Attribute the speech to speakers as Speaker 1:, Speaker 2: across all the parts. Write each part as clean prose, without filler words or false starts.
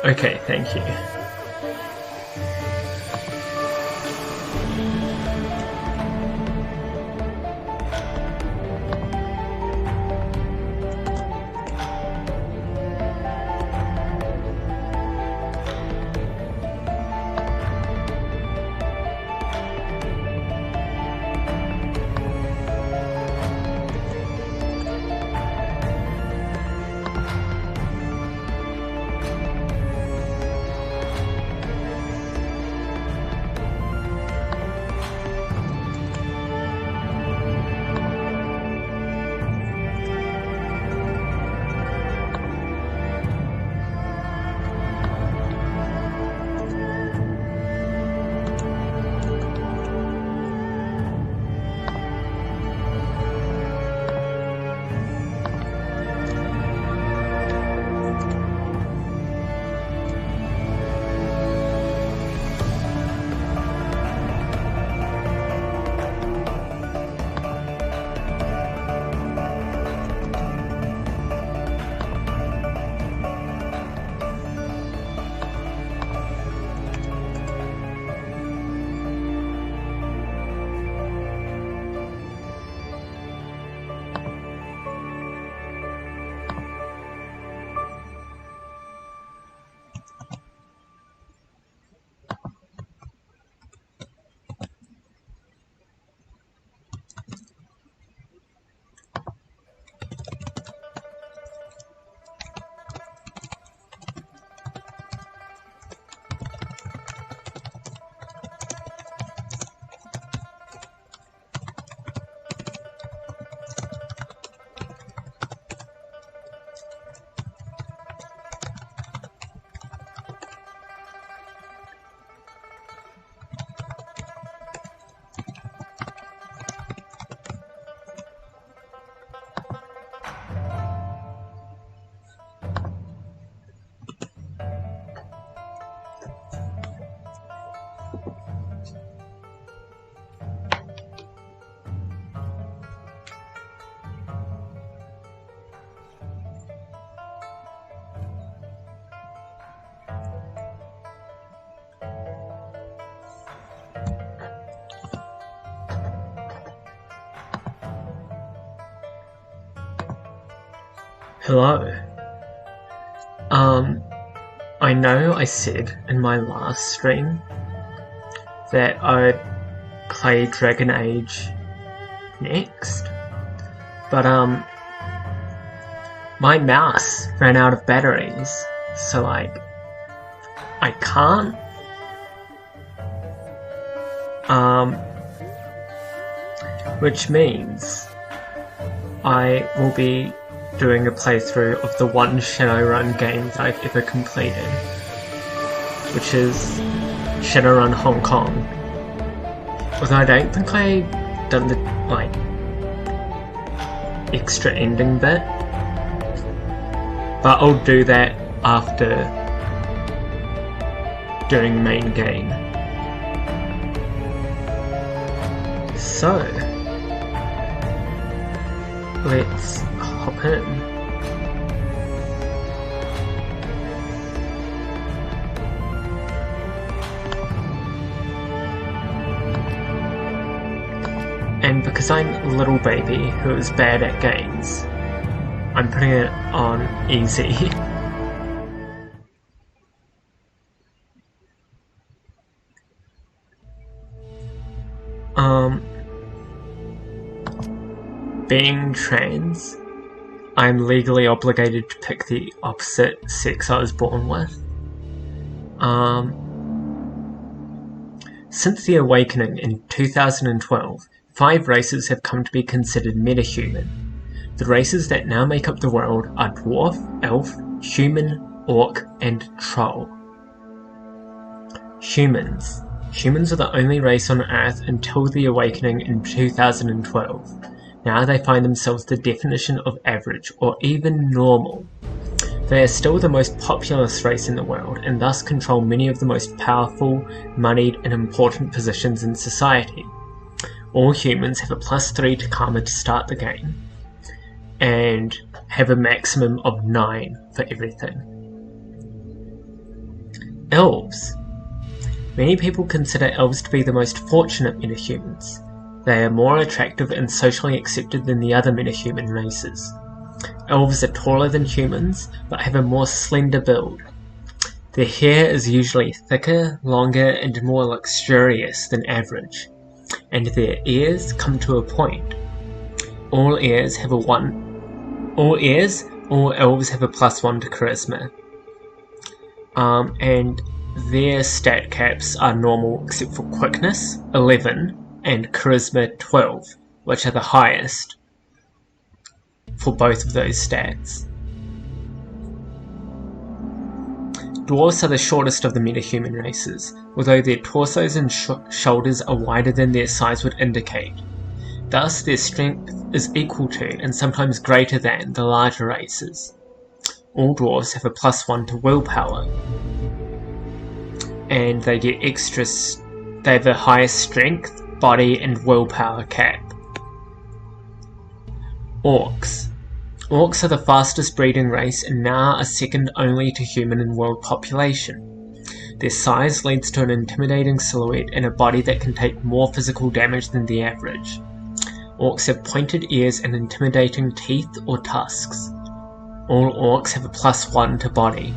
Speaker 1: Okay, thank you. Hello. I know I said in my last stream that I'd play Dragon Age next, but my mouse ran out of batteries, so like I can't. Which means I will be doing a playthrough of the one Shadowrun game that I've ever completed, which is Shadowrun Hong Kong. Although I don't think I've done the extra ending bit, but I'll do that after doing the main game. So let's hop in. And because I'm a little baby who is bad at games, I'm putting it on easy. Being trans, I'm legally obligated to pick the opposite sex I was born with. Since the Awakening in 2012, 5 races have come to be considered metahuman. The races that now make up the world are Dwarf, Elf, Human, Orc, and Troll. Humans. Humans are the only race on Earth until the Awakening in 2012. Now they find themselves the definition of average, or even normal. They are still the most populous race in the world, and thus control many of the most powerful, moneyed, and important positions in society. All humans have a +3 to Karma to start the game, and have a maximum of 9 for everything. Elves. Many people consider elves to be the most fortunate metahumans. They are more attractive and socially accepted than the other metahuman races. Elves are taller than humans, but have a more slender build. Their hair is usually thicker, longer, and more luxurious than average, and their ears come to a point. All elves have a +1 to charisma. And their stat caps are normal except for quickness, 11, and charisma, 12, which are the highest for both of those stats. Dwarves are the shortest of the metahuman races, although their torsos and shoulders are wider than their size would indicate. Thus, their strength is equal to, and sometimes greater than, the larger races. All dwarves have a +1 to willpower, and they get they have the highest strength, body, and willpower cap. Orcs. Orcs are the fastest breeding race and now are second only to human in world population. Their size leads to an intimidating silhouette and a body that can take more physical damage than the average. Orcs have pointed ears and intimidating teeth or tusks. All orcs have a +1 to body,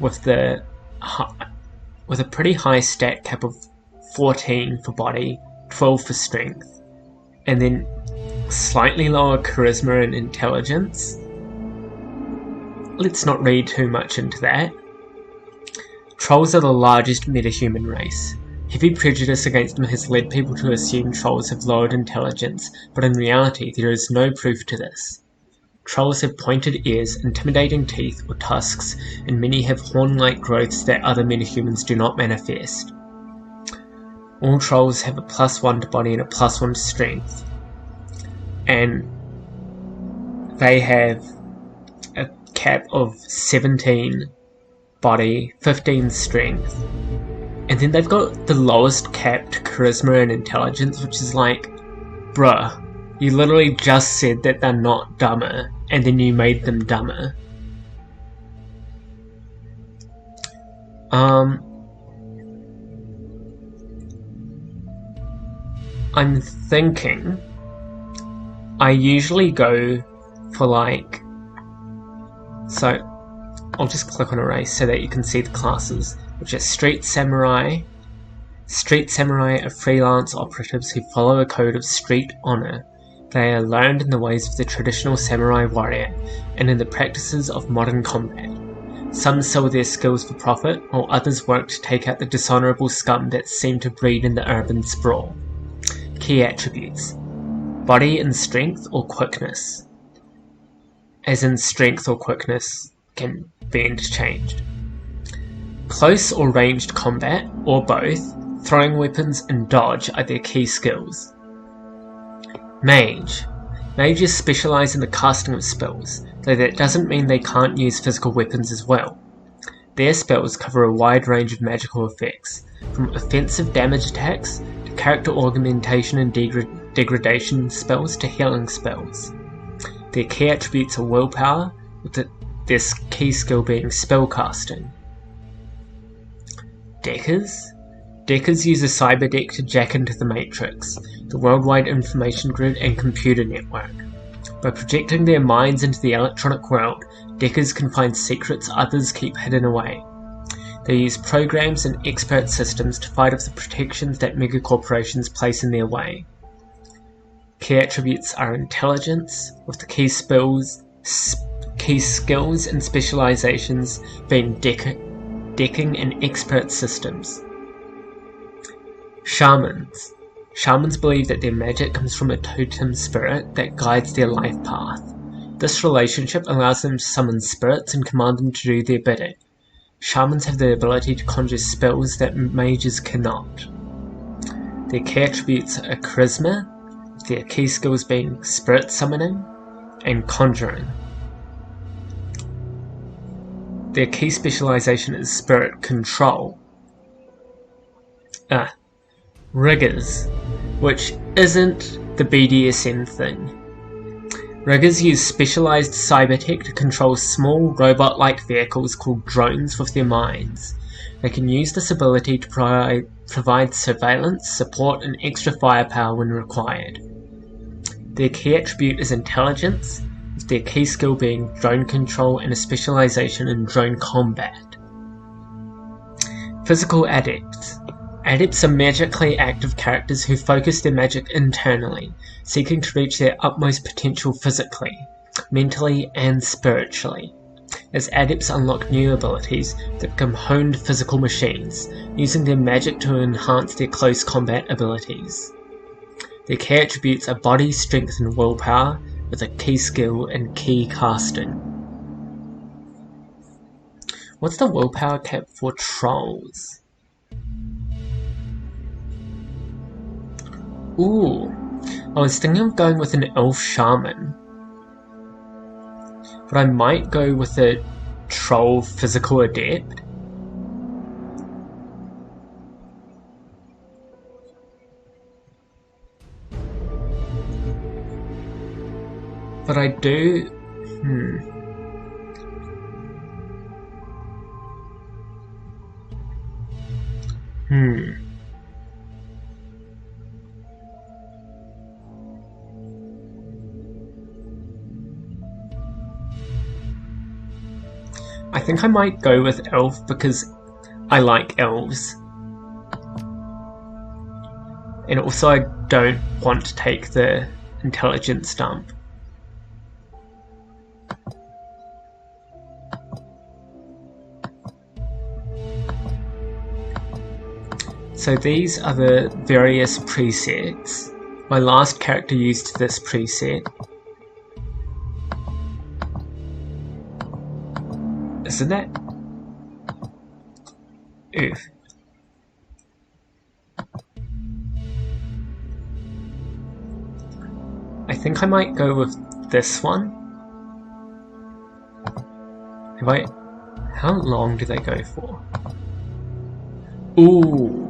Speaker 1: with a pretty high stat cap of 14 for body, 12 for strength, and then slightly lower charisma and intelligence. Let's not read too much into that. Trolls are the largest metahuman race. Heavy prejudice against them has led people to assume trolls have lowered intelligence, but in reality there is no proof to this. Trolls have pointed ears, intimidating teeth or tusks, and many have horn-like growths that other metahumans do not manifest. All trolls have a +1 to body and a +1 to strength, and they have a cap of 17 body, 15 strength, and then they've got the lowest capped charisma and intelligence, which is like, bruh, you literally just said that they're not dumber, and then you made them dumber. I'm thinking I usually go for so I'll just click on a race so that you can see the classes, which are Street Samurai. Street Samurai are freelance operatives who follow a code of street honor. They are learned in the ways of the traditional samurai warrior and in the practices of modern combat. Some sell their skills for profit, while others work to take out the dishonorable scum that seem to breed in the urban sprawl. Key attributes: body and strength or quickness, as in strength or quickness can be interchanged. Close or ranged combat, or both, throwing weapons and dodge are their key skills. Mage. Mages specialise in the casting of spells, though that doesn't mean they can't use physical weapons as well. Their spells cover a wide range of magical effects, from offensive damage attacks to character augmentation and degradation spells to healing spells. Their key attributes are willpower, with their key skill being spellcasting. Deckers. Deckers use a cyber deck to jack into the Matrix, the worldwide information grid and computer network. By projecting their minds into the electronic world, Deckers can find secrets others keep hidden away. They use programs and expert systems to fight off the protections that megacorporations place in their way. Key attributes are intelligence, with the key skills and specializations being decking and expert systems. Shamans. Shamans believe that their magic comes from a totem spirit that guides their life path. This relationship allows them to summon spirits and command them to do their bidding. Shamans have the ability to conjure spells that mages cannot. Their key attributes are charisma, with their key skills being spirit summoning and conjuring. Their key specialization is spirit control. Riggers, which isn't the BDSM thing. Riggers use specialized cybertech to control small robot-like vehicles called drones with their minds. They can use this ability to provide surveillance, support, and extra firepower when required. Their key attribute is intelligence, with their key skill being drone control and a specialization in drone combat. Physical Adepts. Adepts are magically active characters who focus their magic internally, seeking to reach their utmost potential physically, mentally, and spiritually. As adepts unlock new abilities that become honed physical machines, using their magic to enhance their close combat abilities. Their key attributes are body, strength, and willpower, with a key skill and key casting. What's the willpower cap for trolls? Ooh, I was thinking of going with an elf shaman, but I might go with a troll physical adept. But I do... I think I might go with elf because I like elves. And also I don't want to take the intelligence dump. So these are the various presets. My last character used this preset. Isn't that? Oof. I think I might go with this one. How long do they go for? Ooh.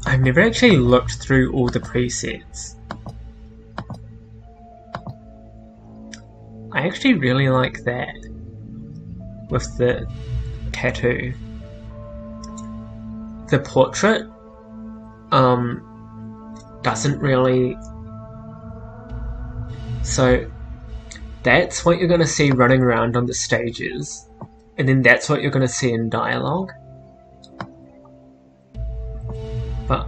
Speaker 1: I've never actually looked through all the presets. I actually really like that with the tattoo. The portrait doesn't really... So that's what you're going to see running around on the stages, and then that's what you're going to see in dialogue. But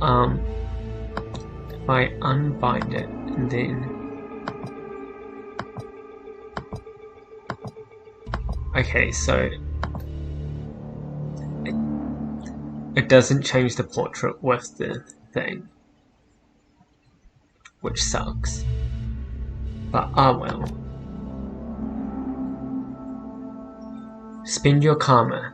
Speaker 1: if I unbind it and then... Okay, so it doesn't change the portrait with the thing, which sucks. But well. Spend your karma.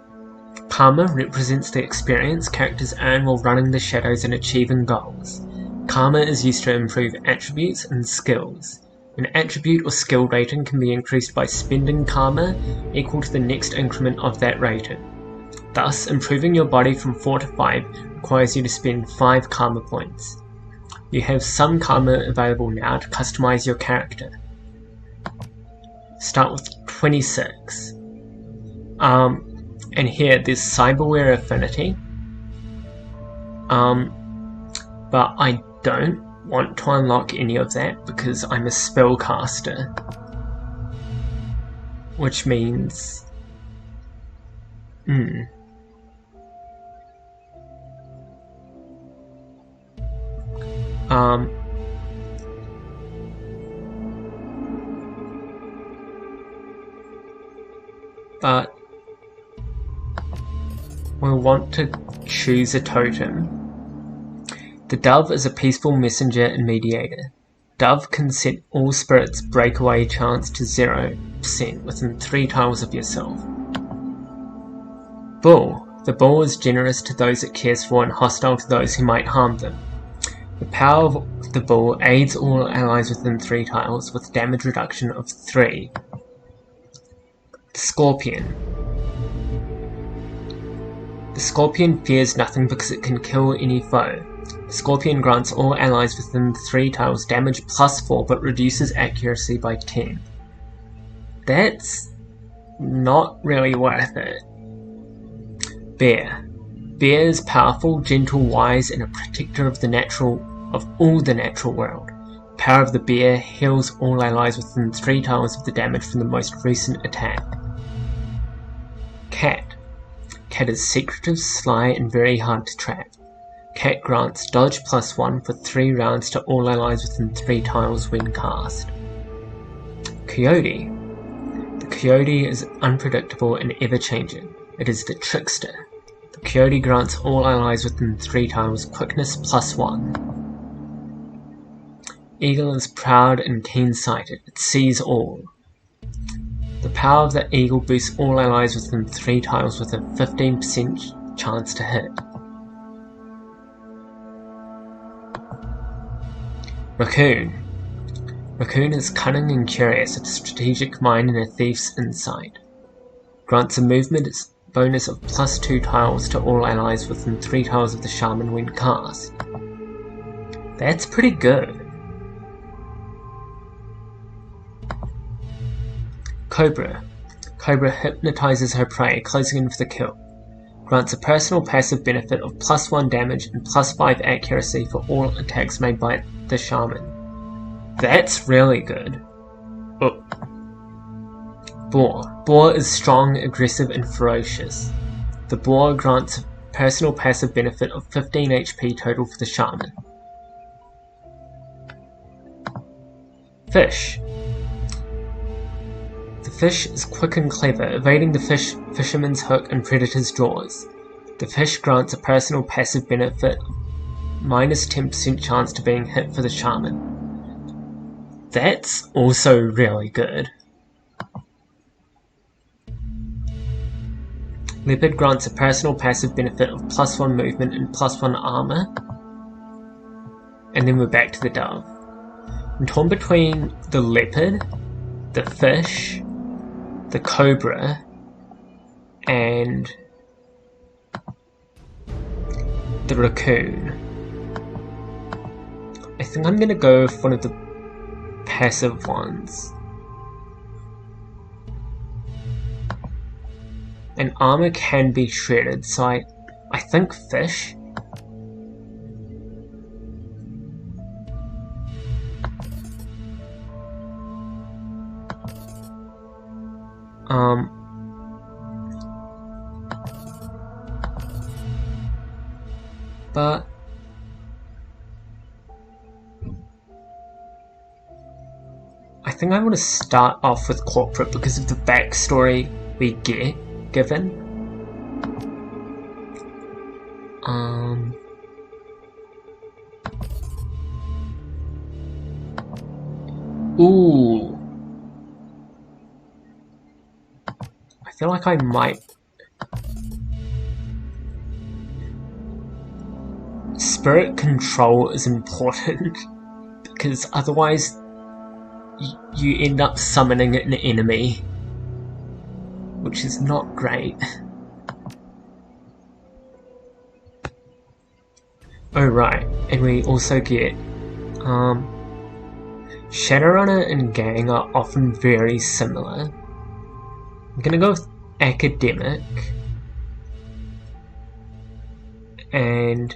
Speaker 1: Karma represents the experience characters earn while running the shadows and achieving goals. Karma is used to improve attributes and skills. An attribute or skill rating can be increased by spending karma equal to the next increment of that rating. Thus, improving your body from 4 to 5 requires you to spend 5 karma points. You have some karma available now to customize your character. Start with 26. And here there's cyberware affinity. But I don't want to unlock any of that because I'm a spellcaster. Which means... but we'll want to choose a totem. The dove is a peaceful messenger and mediator. Dove can set all spirits' breakaway chance to 0% within 3 tiles of yourself. Bull. The bull is generous to those it cares for and hostile to those who might harm them. The power of the bull aids all allies within 3 tiles with damage reduction of 3. The Scorpion. The Scorpion fears nothing because it can kill any foe. The Scorpion grants all allies within 3 tiles damage plus 4 but reduces accuracy by 10. That's not really worth it. Bear. Bear is powerful, gentle, wise, and a protector of all the natural world. The power of the bear heals all allies within 3 tiles of the damage from the most recent attack. Cat. Cat is secretive, sly, and very hard to trap. Cat grants dodge plus 1 for 3 rounds to all allies within 3 tiles when cast. Coyote. The coyote is unpredictable and ever-changing. It is the trickster. The coyote grants all allies within 3 tiles quickness plus 1. Eagle is proud and keen-sighted. It sees all. The power of the eagle boosts all allies within 3 tiles with a 15% chance to hit. Raccoon. Raccoon is cunning and curious, a strategic mind and a thief's insight. Grants a movement bonus of plus 2 tiles to all allies within 3 tiles of the shaman when cast. That's pretty good. Cobra. Cobra hypnotizes her prey, closing in for the kill. Grants a personal passive benefit of plus 1 damage and plus 5 accuracy for all attacks made by the shaman. That's really good. Oh. Boar. Boar is strong, aggressive, and ferocious. The boar grants a personal passive benefit of 15 HP total for the shaman. Fish. The fish is quick and clever, evading the fisherman's hook and predator's jaws. The fish grants a personal passive benefit of minus 10% chance to being hit for the shaman. That's also really good. Leopard grants a personal passive benefit of plus 1 movement and plus 1 armor. And then we're back to the dove. I'm torn between the leopard, the fish, the cobra, and the raccoon. I think I'm gonna go with one of the passive ones. And armor can be shredded, so I think fish. But I think I want to start off with corporate because of the backstory we get given. Ooh. I feel like I might. Spirit control is important because otherwise you end up summoning an enemy, which is not great. Oh right, and we also get Shadowrunner and Gang are often very similar. I'm gonna go with Academic and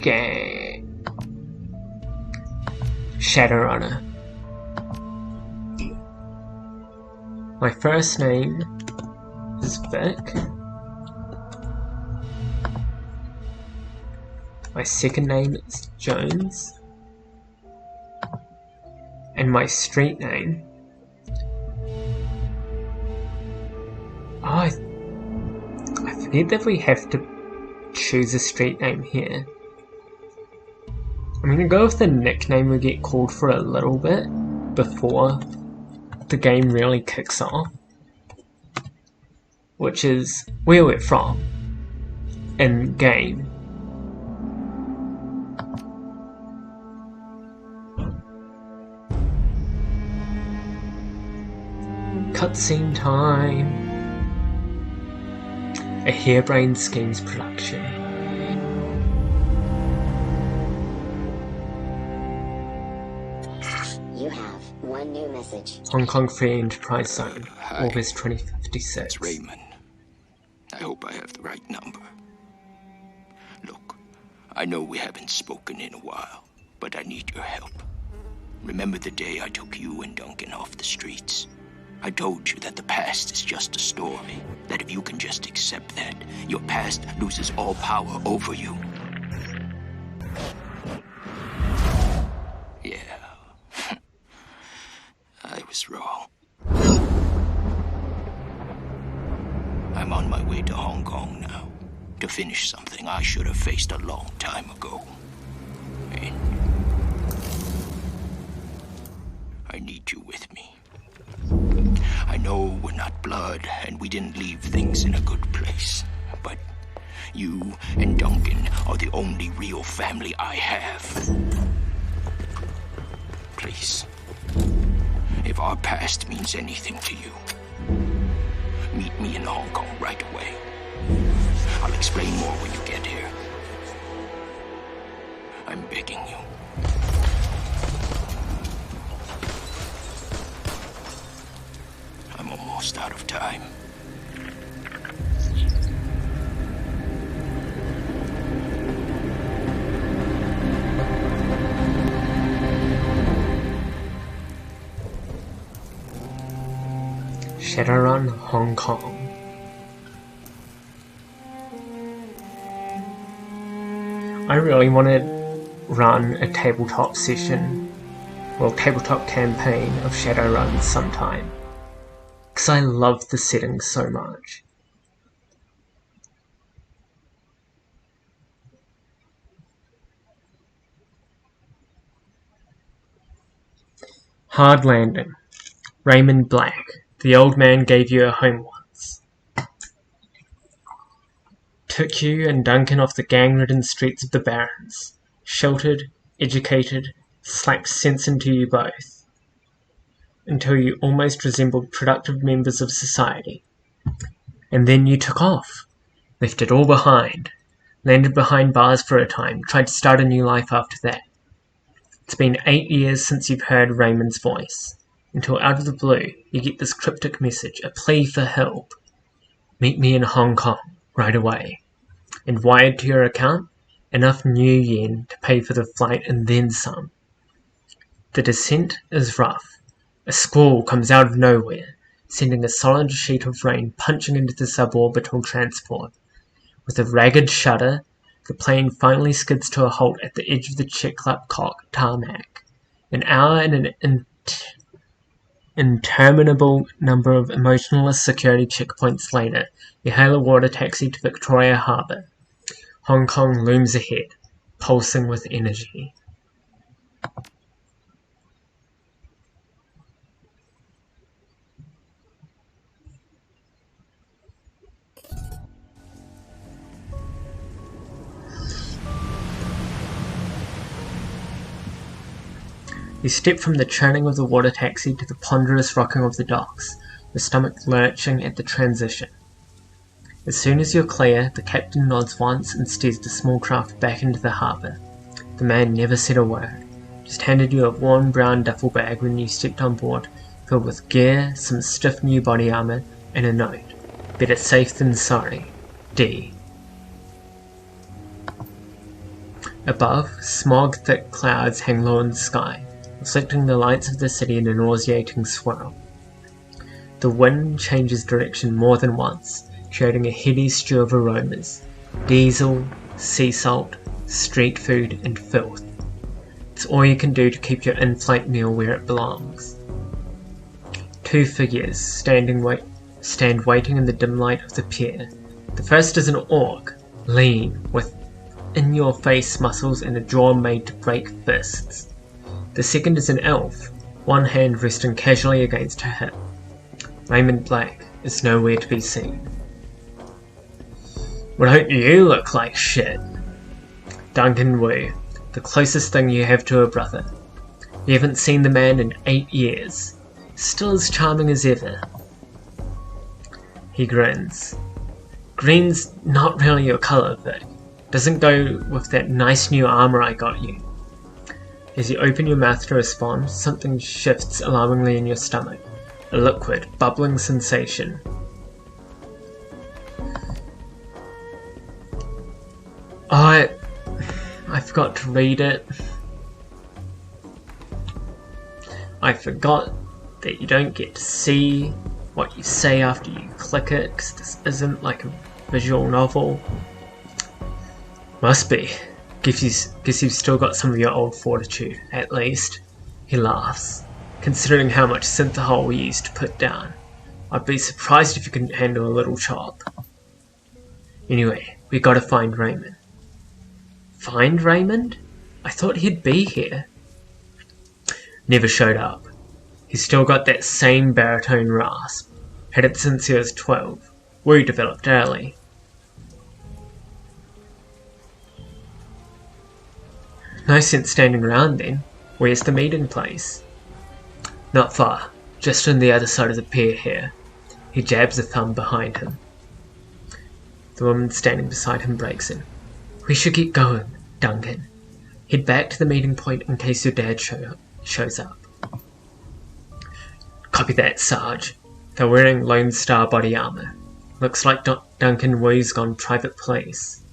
Speaker 1: Gang. Shadowrunner. My first name is Vic. My second name is Jones. And my street name. Oh, I forget that we have to choose a street name here. I'm gonna go with the nickname we get called for a little bit before the game really kicks off, which is where we're from in game. Cutscene time. A Harebrained Schemes production.
Speaker 2: You have one new message.
Speaker 1: Hong Kong Free Enterprise Zone,
Speaker 3: Hi.
Speaker 1: August 2056.
Speaker 3: It's Raymond. I hope I have the right number. Look, I know we haven't spoken in a while, but I need your help. Remember the day I took you and Duncan off the streets? I told you that the past is just a story, that if you can just accept that, your past loses all power over you. Yeah. I was wrong. I'm on my way to Hong Kong now, to finish something I should have faced a long time ago. And I need you with me. I know we're not blood, and we didn't leave things in a good place, but you and Duncan are the only real family I have. Please, if our past means anything to you, meet me in Hong Kong right away. I'll explain more when you get here. I'm begging you. I'm almost out of time.
Speaker 1: Shadowrun, Hong Kong. I really want to run a tabletop session, well, tabletop campaign of Shadowrun sometime, because I love the setting so much. Hard landing. Raymond Black. The old man gave you a home once. Took you and Duncan off the gang-ridden streets of the Barrens. Sheltered, educated, slapped sense into you both. Until you almost resembled productive members of society. And then you took off. Left it all behind. Landed behind bars for a time. Tried to start a new life after that. It's been 8 years since you've heard Raymond's voice. Until out of the blue, you get this cryptic message, a plea for help. Meet me in Hong Kong, right away. And wired to your account, enough new yen to pay for the flight and then some. The descent is rough. A squall comes out of nowhere, sending a solid sheet of rain punching into the suborbital transport. With a ragged shudder, the plane finally skids to a halt at the edge of the Chiclap-Cock tarmac. An hour and an interminable number of emotionless security checkpoints later, you hail a water taxi to Victoria Harbour. Hong Kong looms ahead, pulsing with energy. You step from the churning of the water taxi to the ponderous rocking of the docks, your stomach lurching at the transition. As soon as you're clear, the captain nods once and steers the small craft back into the harbour. The man never said a word, just handed you a worn brown duffel bag when you stepped on board, filled with gear, some stiff new body armour, and a note. Better safe than sorry. D. Above, smog-thick clouds hang low in the sky, reflecting the lights of the city in a nauseating swirl. The wind changes direction more than once, creating a heady stew of aromas. Diesel, sea salt, street food, and filth. It's all you can do to keep your in-flight meal where it belongs. Two figures stand waiting in the dim light of the pier. The first is an orc, lean, with in-your-face muscles and a jaw made to break fists. The second is an elf, one hand resting casually against her hip. Raymond Black is nowhere to be seen. Well, don't you look like shit? Duncan Wu, the closest thing you have to a brother. You haven't seen the man in 8 years. Still as charming as ever. He grins. Green's not really your colour, but doesn't go with that nice new armour I got you. As you open your mouth to respond, something shifts alarmingly in your stomach. A liquid, bubbling sensation. I forgot to read it. I forgot that you don't get to see what you say after you click it, because this isn't like a visual novel. Must be. Guess you've still got some of your old fortitude, at least. He laughs. Considering how much synthahol we used to put down, I'd be surprised if you couldn't handle a little chop. Anyway, we gotta find Raymond. Find Raymond? I thought he'd be here. Never showed up. He's still got that same baritone rasp. Had it since he was 12. We developed early. No sense standing around then. Where's the meeting place? Not far. Just on the other side of the pier here. He jabs a thumb behind him. The woman standing beside him breaks in. We should get going, Duncan. Head back to the meeting point in case your dad shows up. Copy that, Sarge. They're wearing Lone Star body armor. Looks like Duncan Wu's gone private police.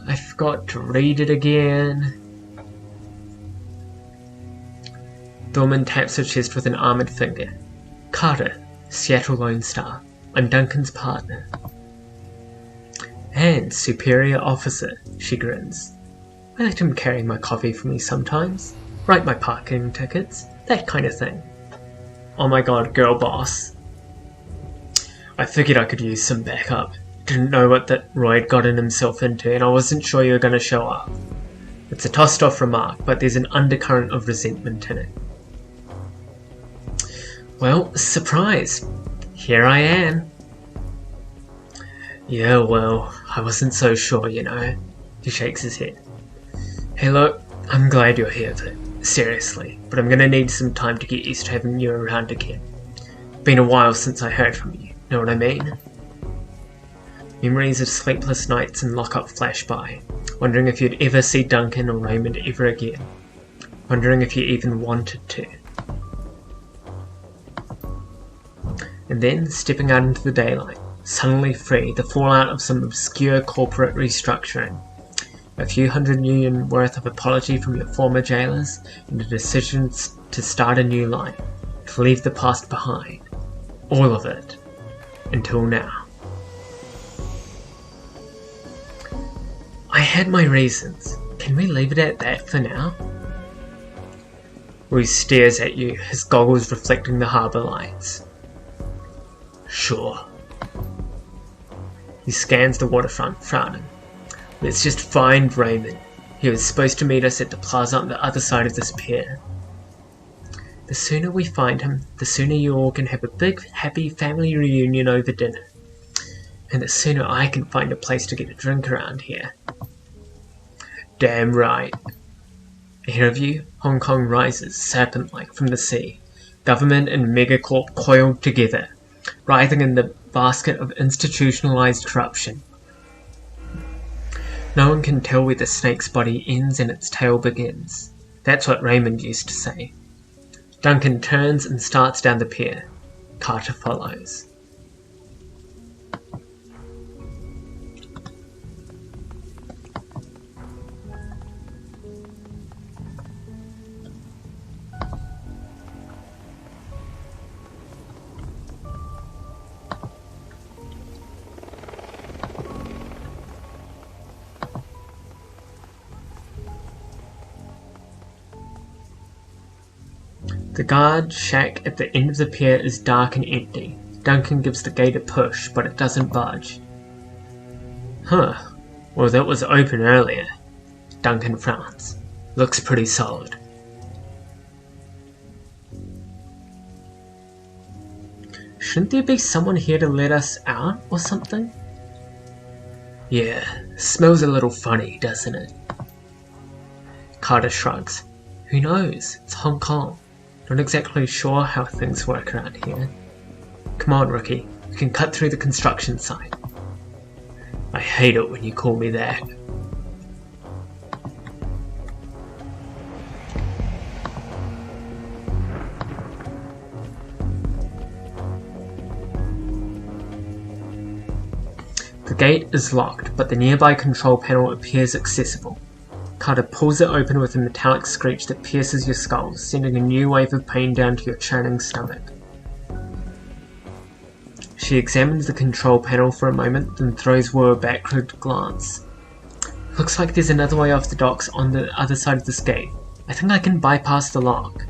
Speaker 1: I forgot to read it again. The woman taps her chest with an armoured finger. Carter, Seattle Lone Star. I'm Duncan's partner. And superior officer, she grins. I let him carry my coffee for me sometimes. Write my parking tickets. That kind of thing. Oh my god, girl boss. I figured I could use some backup. Didn't know what that Roy had gotten himself into, and I wasn't sure you were going to show up. It's a tossed off remark, but there's an undercurrent of resentment in it. Well, surprise. Here I am. Yeah, well, I wasn't so sure, you know. He shakes his head. Hey look, I'm glad you're here, but seriously, but I'm gonna need some time to get used to having you around again. Been a while since I heard from you, know what I mean? Memories of sleepless nights and lockup flash by, wondering if you'd ever see Duncan or Raymond ever again. Wondering if you even wanted to. And then, stepping out into the daylight, suddenly free, the fallout of some obscure corporate restructuring. A few $100 million worth of apology from your former jailers, and a decision to start a new life, to leave the past behind. All of it. Until now. I had my reasons. Can we leave it at that for now? Wu stares at you, his goggles reflecting the harbour lights. Sure. He scans the waterfront, frowning. Let's just find Raymond. He was supposed to meet us at the plaza on the other side of this pier. The sooner we find him, the sooner you all can have a big, happy family reunion over dinner. And the sooner I can find a place to get a drink around here. Damn right. Ahead of you, Hong Kong rises, serpent-like from the sea. Government and megacorp coiled together, writhing in the basket of institutionalized corruption. No one can tell where the snake's body ends and its tail begins. That's what Raymond used to say. Duncan turns and starts down the pier. Carter follows. The guard shack at the end of the pier is dark and empty. Duncan gives the gate a push, but it doesn't budge. Huh. Well, that was open earlier. Duncan frowns. Looks pretty solid. Shouldn't there be someone here to let us out or something? Yeah, smells a little funny, doesn't it? Carter shrugs. Who knows? It's Hong Kong. Not exactly sure how things work around here. Come on, rookie. We can cut through the construction site. I hate it when you call me that. The gate is locked, but the nearby control panel appears accessible. Carter pulls it open with a metallic screech that pierces your skull, sending a new wave of pain down to your churning stomach. She examines the control panel for a moment, then throws Wu a backward glance. Looks like there's another way off the docks on the other side of this gate. I think I can bypass the lock.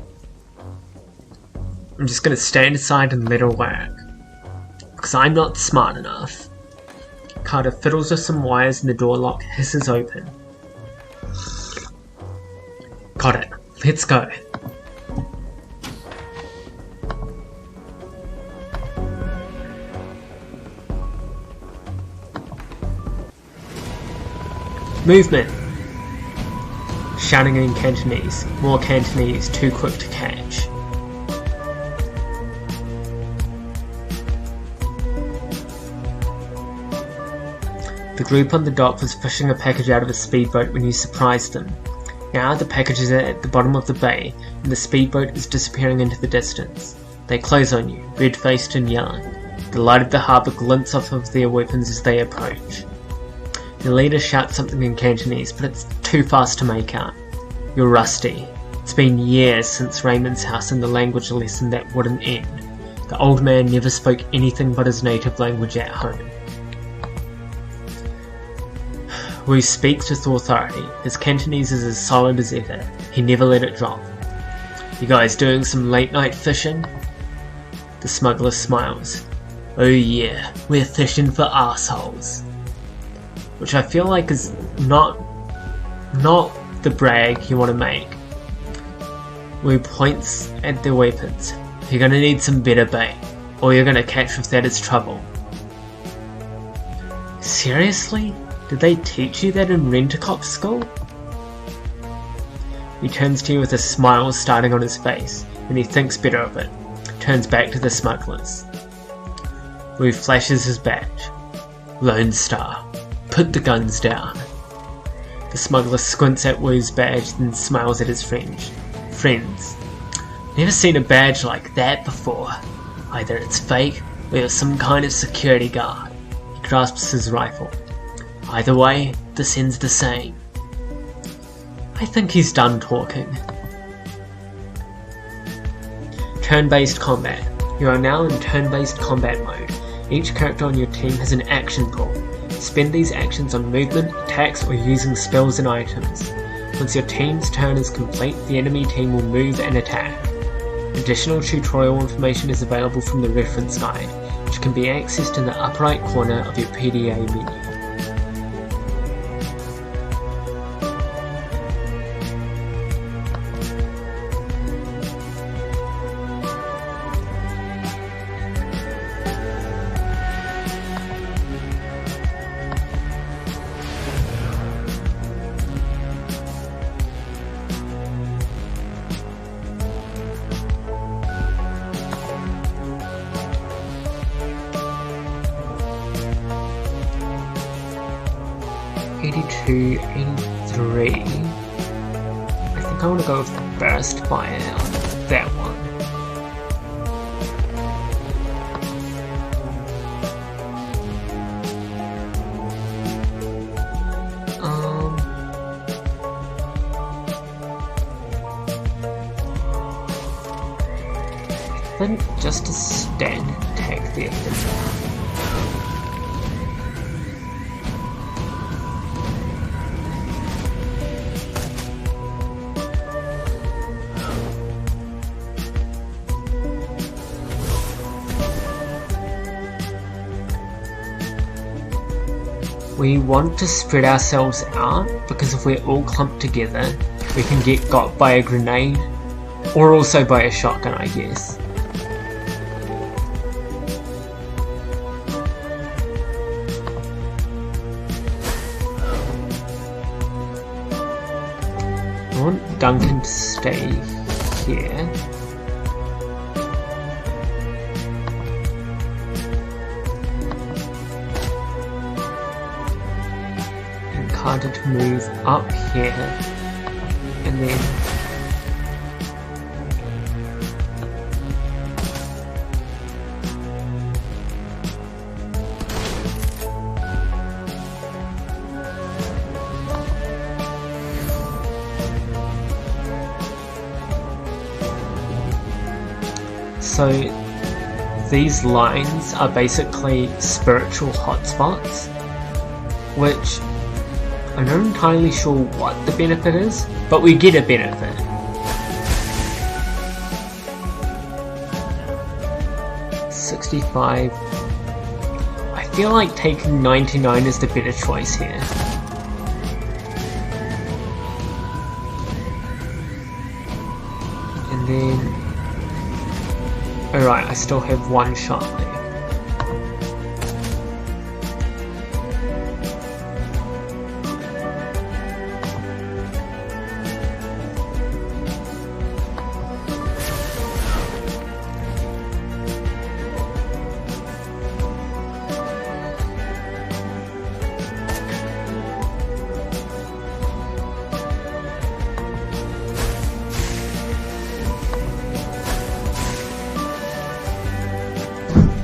Speaker 1: I'm just gonna stand aside and let her work. Because I'm not smart enough. Carter fiddles with some wires and the door lock hisses open. Got it. Let's go. Movement! Shouting in Cantonese. More Cantonese, too quick to catch. The group on the dock was fishing a package out of a speedboat when you surprised them. Now the package is at the bottom of the bay, and the speedboat is disappearing into the distance. They close on you, red-faced and yelling. The light of the harbour glints off of their weapons as they approach. The leader shouts something in Cantonese, but it's too fast to make out. You're rusty. It's been years since Raymond's house and the language lesson that wouldn't end. The old man never spoke anything but his native language at home. Wu speaks with authority. His Cantonese is as solid as ever. He never let it drop. You guys doing some late night fishing? The smuggler smiles. Oh yeah, we're fishing for assholes. Which I feel like is not the brag you want to make. Wu points at their weapons. You're gonna need some better bait. All you're gonna catch with that is trouble. Seriously? Did they teach you that in Rent-A-Cop school? He turns to you with a smile starting on his face, and he thinks better of it. Turns back to the smugglers. Wu flashes his badge. Lone Star. Put the guns down. The smuggler squints at Wu's badge, then smiles at his friends. Never seen a badge like that before. Either it's fake, or you're some kind of security guard. He grasps his rifle. Either way, this ends the same. I think he's done talking. Turn-based combat. You are now in turn-based combat mode. Each character on your team has an action pool. Spend these actions on movement, attacks, or using spells and items. Once your team's turn is complete, the enemy team will move and attack. Additional tutorial information is available from the reference guide, which can be accessed in the upper right corner of your PDA menu. '82, '83. I think I want to go with the burst fire on that one. I think just to stand attack the offender. We want to spread ourselves out, because if we're all clumped together, we can get got by a grenade, or also by a shotgun, I guess. I want Duncan to stay here. Carter to move up here, and then so these lines are basically spiritual hotspots, which I'm not entirely sure what the benefit is, but we get a benefit. $65. I feel like taking 99 is the better choice here. And then... alright, I still have one shot left.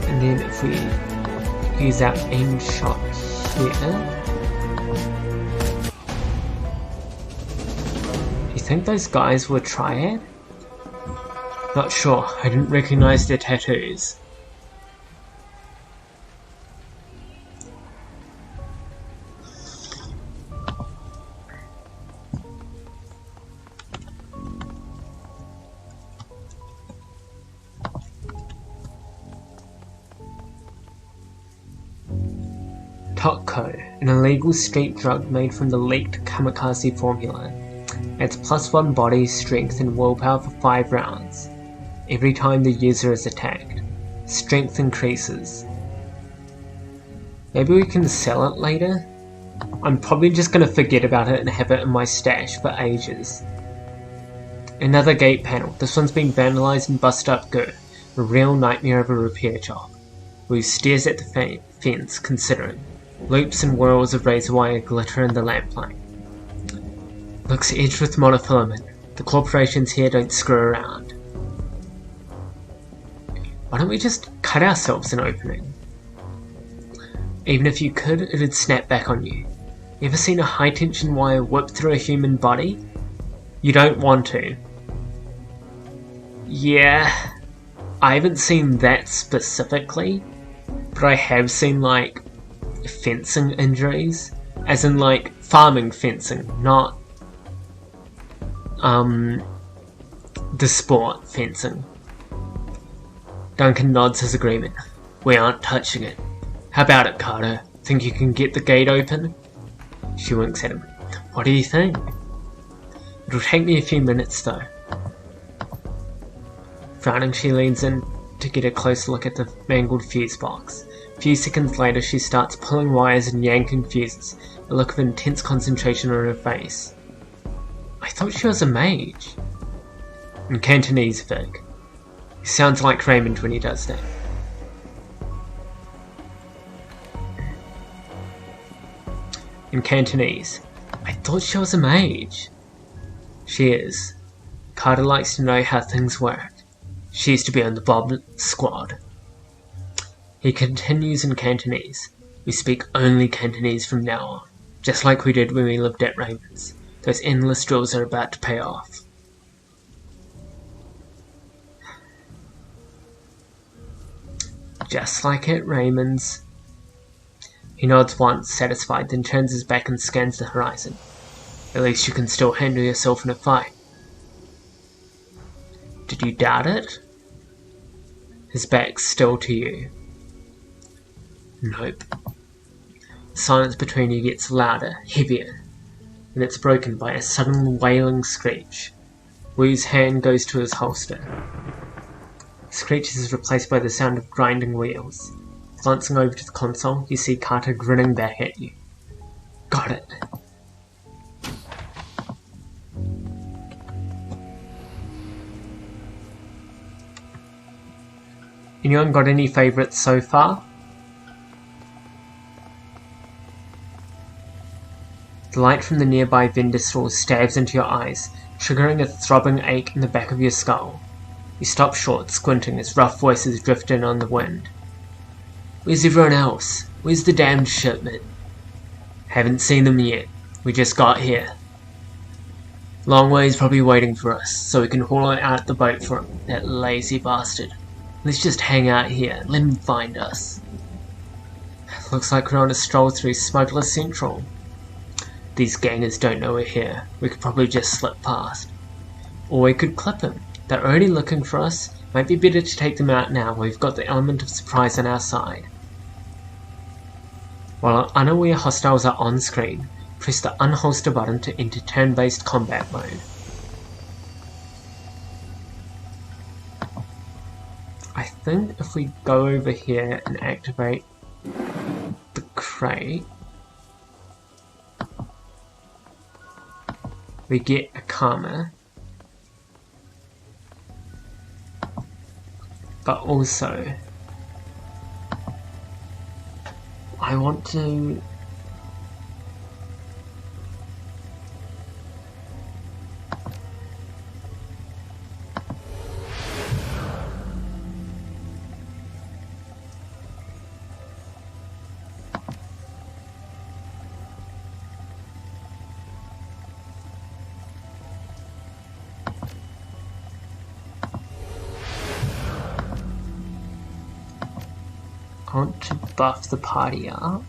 Speaker 1: And then if we use our aim shot here, do you think those guys were Triad? Not sure, I didn't recognize their tattoos. Tokko, an illegal street drug made from the leaked kamikaze formula. Adds +1 body, strength and willpower for 5 rounds. Every time the user is attacked. Strength increases. Maybe we can sell it later? I'm probably just gonna forget about it and have it in my stash for ages. Another gate panel. This one's been vandalized and busted up good. A real nightmare of a repair job. Wu stares at the fence, considering. Loops and whirls of razor wire glitter in the lamplight. Looks edged with monofilament. The corporations here don't screw around. Why don't we just cut ourselves an opening? Even if you could, it'd snap back on you. You ever seen a high tension wire whip through a human body? You don't want to. Yeah, I haven't seen that specifically, but I have seen like fencing injuries, as in like farming fencing, not the sport fencing. Duncan nods his agreement. We aren't touching it. How about it, Carter? Think you can get the gate open? She winks at him. What do you think? It'll take me a few minutes though. Frowning, she leans in to get a closer look at the mangled fuse box. A few seconds later, she starts pulling wires and yanking fuses, a look of intense concentration on her face. I thought she was a mage. In Cantonese, Vic. He sounds like Raymond when he does that. In Cantonese. I thought she was a mage. She is. Carter likes to know how things work. She used to be on the Bob squad. He continues in Cantonese. We speak only Cantonese from now on, just like we did when we lived at Raymond's. Those endless drills are about to pay off. Just like at Raymond's. He nods once, satisfied, then turns his back and scans the horizon. At least you can still handle yourself in a fight. Did you doubt it? His back's still to you. Nope. The silence between you gets louder, heavier, and it's broken by a sudden wailing screech. Wu's hand goes to his holster. The screech is replaced by the sound of grinding wheels. Glancing over to the console, you see Carter grinning back at you. Got it. Anyone got any favourites so far? The light from the nearby vendor stall stabs into your eyes, triggering a throbbing ache in the back of your skull. You stop short, squinting as rough voices drift in on the wind. "Where's everyone else? Where's the damned shipment?" "Haven't seen them yet. We just got here. Longway's probably waiting for us, so we can haul out the boat for him, that lazy bastard. Let's just hang out here, let him find us." "Looks like we're on a stroll through Smuggler Central. These gangers don't know we're here. We could probably just slip past. Or we could clip him. They're already looking for us. Might be better to take them out now while we've got the element of surprise on our side." While unaware hostiles are on screen, press the unholster button to enter turn-based combat mode. I think if we go over here and activate the crate, we get a karma, but also I want to buff the party up.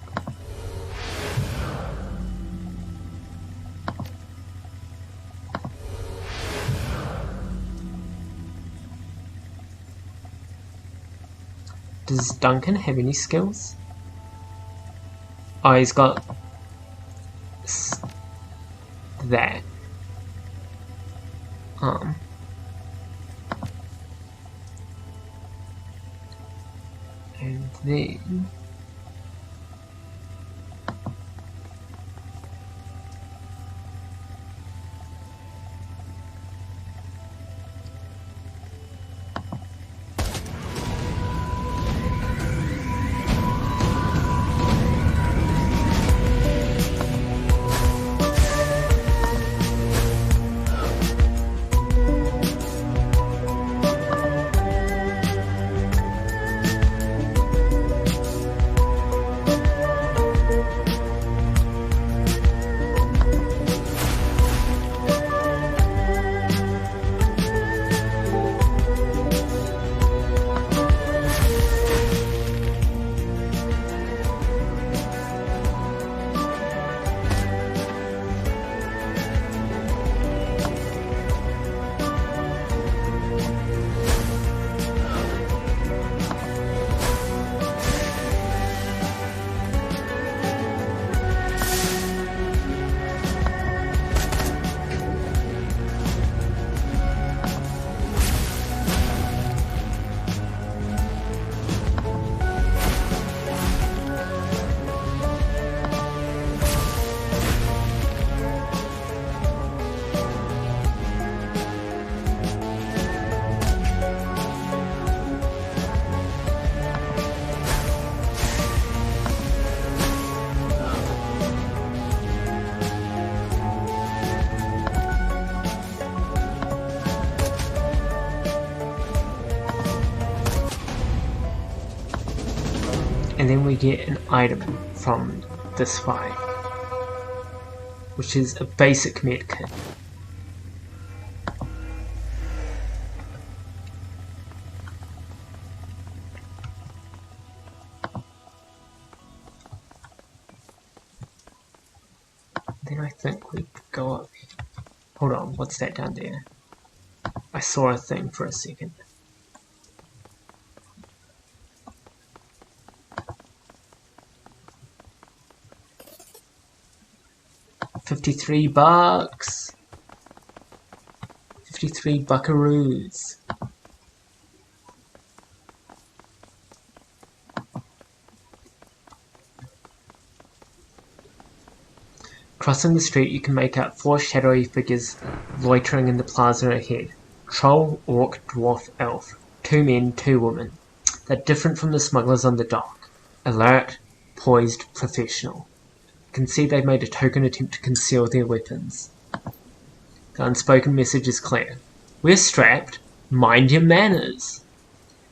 Speaker 1: Does Duncan have any skills? Oh, he's got that. And then we get an item from this fight, which is a basic medkit. Then I think we go up. Hold on, what's that down there? I saw a thing for a second. $53. 53 buckaroos. Crossing the street, you can make out 4 shadowy figures loitering in the plaza ahead. Troll, orc, dwarf, elf. 2 men, 2 women. They're different from the smugglers on the dock. Alert, poised, professional. can see they've made a token attempt to conceal their weapons. The unspoken message is clear. We're strapped. Mind your manners.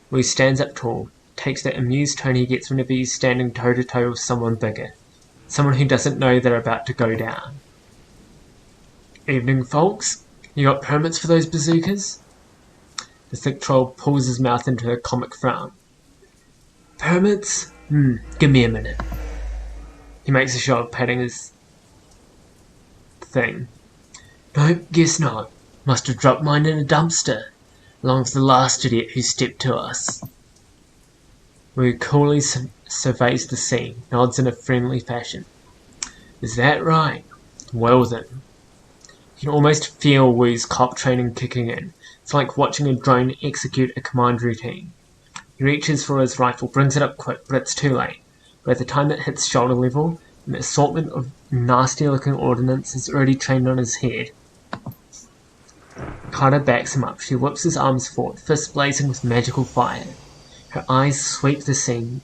Speaker 1: Wu stands up tall, takes that amused tone he gets whenever he's standing toe-to-toe with someone bigger. Someone who doesn't know they're about to go down. Evening, folks. You got permits for those bazookas? The thick troll pulls his mouth into a comic frown. Permits? Give me a minute. He makes a show of patting his thing. Nope, guess not. Must have dropped mine in a dumpster, along with the last idiot who stepped to us. Wu coolly surveys the scene, nods in a friendly fashion. Is that right? Well then. You can almost feel Wu's cop training kicking in. It's like watching a drone execute a command routine. He reaches for his rifle, brings it up quick, but it's too late. By the time it hits shoulder level, an assortment of nasty-looking ordnance is already trained on his head. Carter backs him up. She whips his arms forward, fists blazing with magical fire. Her eyes sweep the scene,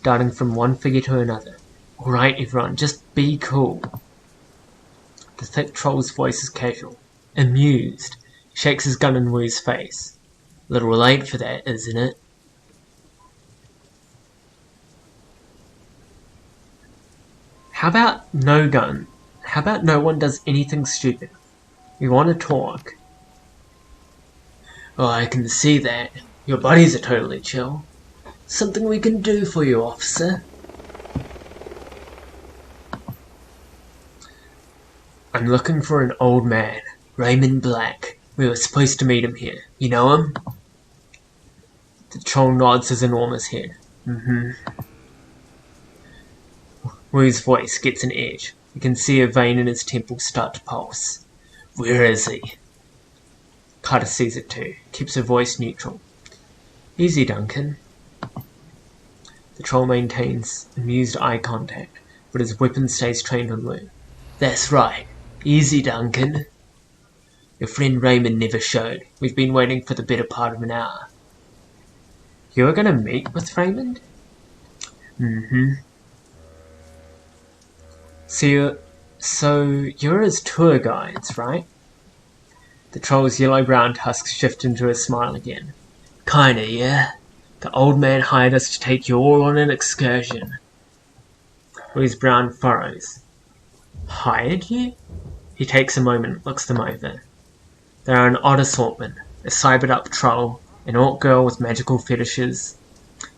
Speaker 1: darting from one figure to another. Alright, everyone, just be cool. The thick troll's voice is casual, amused. He shakes his gun in Wu's face. A little late for that, isn't it? How about no gun? How about no one does anything stupid? We want to talk. Oh, I can see that. Your buddies are totally chill. Something we can do for you, officer. I'm looking for an old man, Raymond Black. We were supposed to meet him here. You know him? The troll nods his enormous head. Wu's voice gets an edge. You can see a vein in his temple start to pulse. Where is he? Carter sees it too, keeps her voice neutral. Easy, Duncan. The troll maintains amused eye contact, but his weapon stays trained on Wu. That's right. Easy, Duncan. Your friend Raymond never showed. We've been waiting for the better part of an hour. You're gonna meet with Raymond? So you're his tour guides, right? The troll's yellow-brown tusks shift into a smile again. Kinda, yeah. The old man hired us to take you all on an excursion. Wu's brown furrows. Hired you? He takes a moment, looks them over. They're an odd assortment. A cybered-up troll, an orc girl with magical fetishes,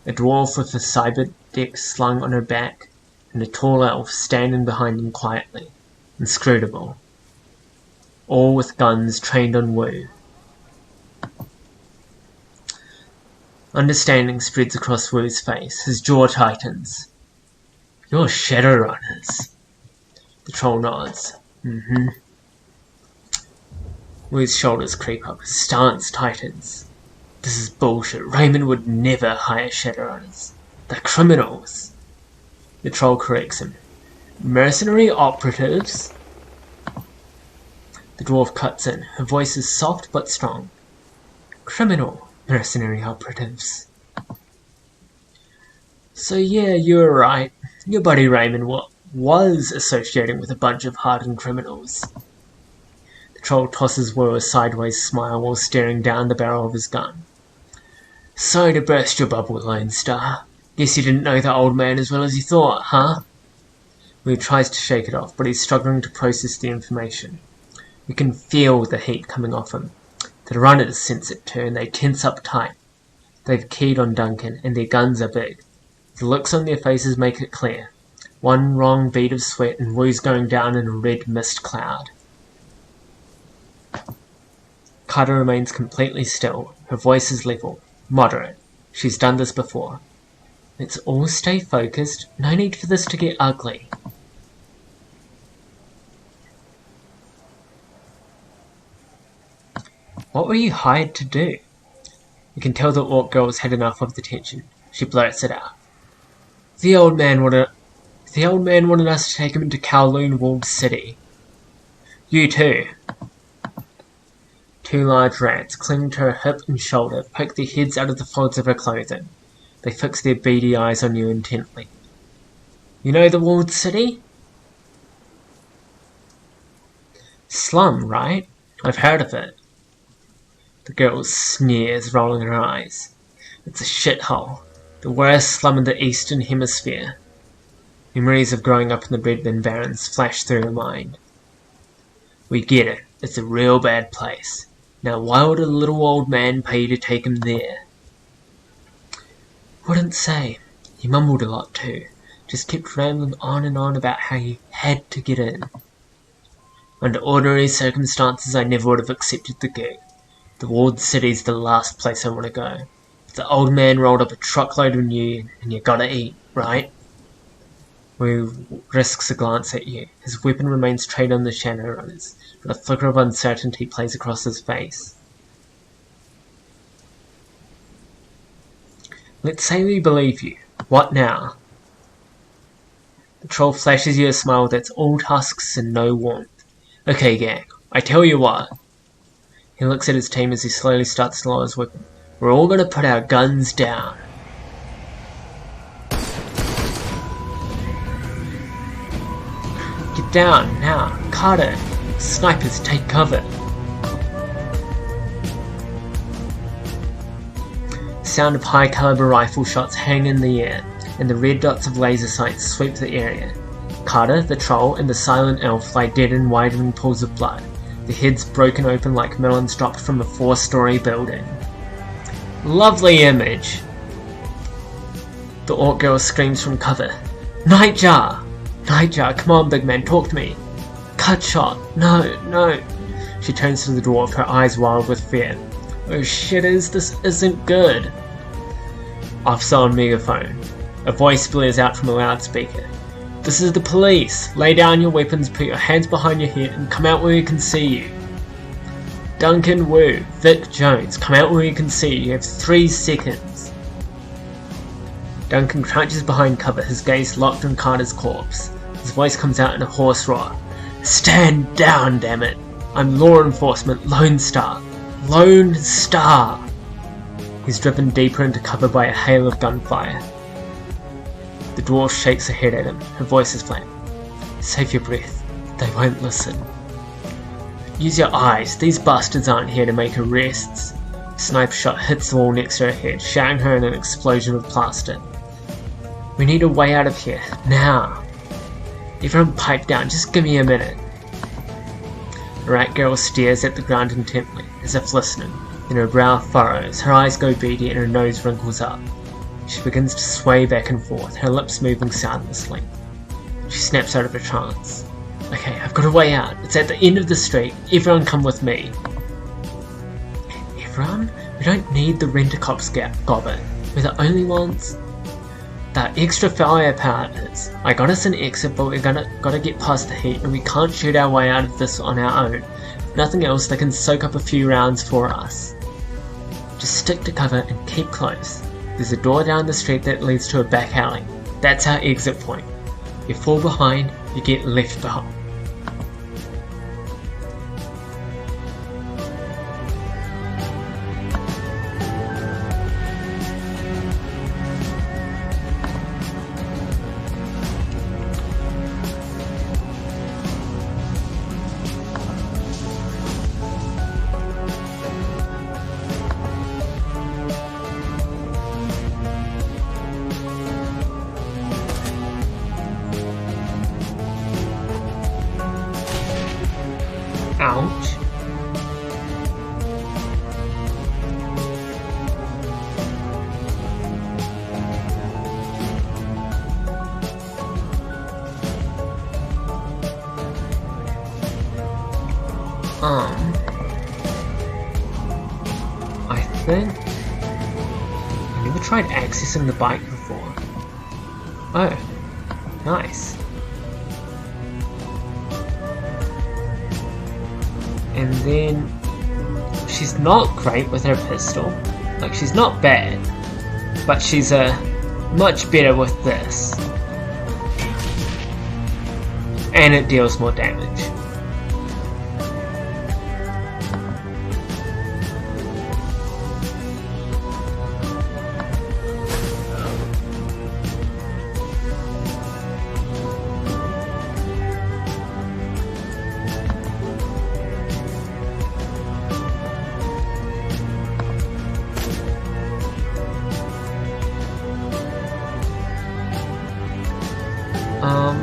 Speaker 1: a dwarf with a cyber deck slung on her back, and a tall elf standing behind him quietly, inscrutable. All with guns trained on Wu. Understanding spreads across Wu's face. His jaw tightens. You're Shadowrunners. The troll nods. Wu's shoulders creep up. His stance tightens. This is bullshit. Raymond would never hire Shadowrunners. They're criminals. The troll corrects him. Mercenary operatives? The dwarf cuts in. Her voice is soft but strong. Criminal mercenary operatives. So yeah, you're right. Your buddy Raymond was associating with a bunch of hardened criminals. The troll tosses Wu a sideways smile while staring down the barrel of his gun. Sorry to burst your bubble, Lone Star. Guess you didn't know the old man as well as you thought, huh? Wu tries to shake it off, but he's struggling to process the information. You can feel the heat coming off him. The runners sense it too, and they tense up tight. They've keyed on Duncan, and their guns are big. The looks on their faces make it clear. One wrong bead of sweat, and Wu's going down in a red mist cloud. Carter remains completely still. Her voice is level, moderate. She's done this before. Let's all stay focused. No need for this to get ugly. What were you hired to do? You can tell the orc girl's had enough of the tension. She blurts it out. The old man wanted us to take him into Kowloon Walled City. You too. Two large rats, clinging to her hip and shoulder, poke their heads out of the folds of her clothing. They fix their beady eyes on you intently. You know the Walled City? Slum, right? I've heard of it. The girl sneers, rolling her eyes. It's a shithole. The worst slum in the Eastern Hemisphere. Memories of growing up in the Redmond Barrens flash through her mind. We get it. It's a real bad place. Now why would a little old man pay you to take him there? Wouldn't say. He mumbled a lot too. Just kept rambling on and on about how he had to get in. Under ordinary circumstances I never would have accepted the gig. The walled city's the last place I want to go. If the old man rolled up a truckload on you, and you gotta eat, right? Wu risks a glance at you. His weapon remains trained on the Shadowrunners, but a flicker of uncertainty plays across his face. Let's say we believe you. What now? The troll flashes you a smile that's all tusks and no warmth. Okay, gang, I tell you what. He looks at his team as he slowly starts to lower his weapon. We're all gonna put our guns down. Get down, now. Carter. Snipers, take cover. The sound of high-caliber rifle shots hang in the air, and the red dots of laser sights sweep the area. Carter, the troll, and the silent elf lie dead in widening pools of blood, their heads broken open like melons dropped from a 4-story building. Lovely image! The orc girl screams from cover. Nightjar! Nightjar, come on, big man, talk to me. Cut shot. No, no. She turns to the dwarf, her eyes wild with fear. Oh shit, this isn't good. Officer on megaphone. A voice blares out from a loudspeaker. This is the police. Lay down your weapons, put your hands behind your head, and come out where we can see you. Duncan Wu, Vic Jones, come out where we can see you. You have 3 seconds. Duncan crouches behind cover, his gaze locked on Carter's corpse. His voice comes out in a hoarse roar. Stand down, damn it! I'm law enforcement, Lone Star. Lone Star! He's driven deeper into cover by a hail of gunfire. The dwarf shakes her head at him. Her voice is flat. Save your breath. They won't listen. Use your eyes. These bastards aren't here to make arrests. A sniper shot hits the wall next to her head, shattering her in an explosion of plaster. We need a way out of here. Now. Everyone pipe down. Just give me a minute. The rat girl stares at the ground intently, as if listening. Then her brow furrows, her eyes go beady, and her nose wrinkles up. She begins to sway back and forth, her lips moving soundlessly. She snaps out of her trance. Okay, I've got a way out. It's at the end of the street. Everyone come with me. Everyone? We don't need the rent-a-cops gobber. We're the only ones. That extra firepower is. I got us an exit, but we're gotta get past the heat, and we can't shoot our way out of this on our own. If nothing else, they can soak up a few rounds for us. Just stick to cover and keep close. There's a door down the street that leads to a back alley. That's our exit point. You fall behind, you get left behind. Ouch. I think I never tried accessing the bike before. Oh, nice. And then she's not great with her pistol. Like, she's not bad, but she's much better with this. And it deals more damage. Um...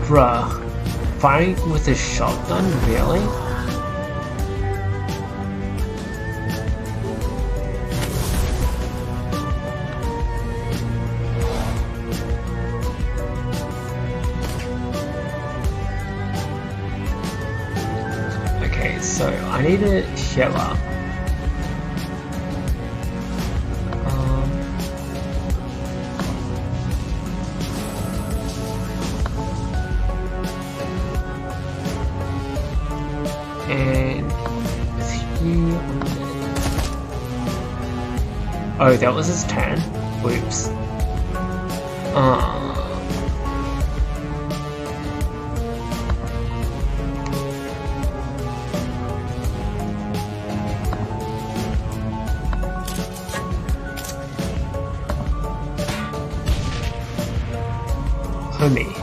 Speaker 1: Bruh, firing with a shotgun, really? Okay, so I need to heal up. And oh, that was his turn. Whoops. Homie.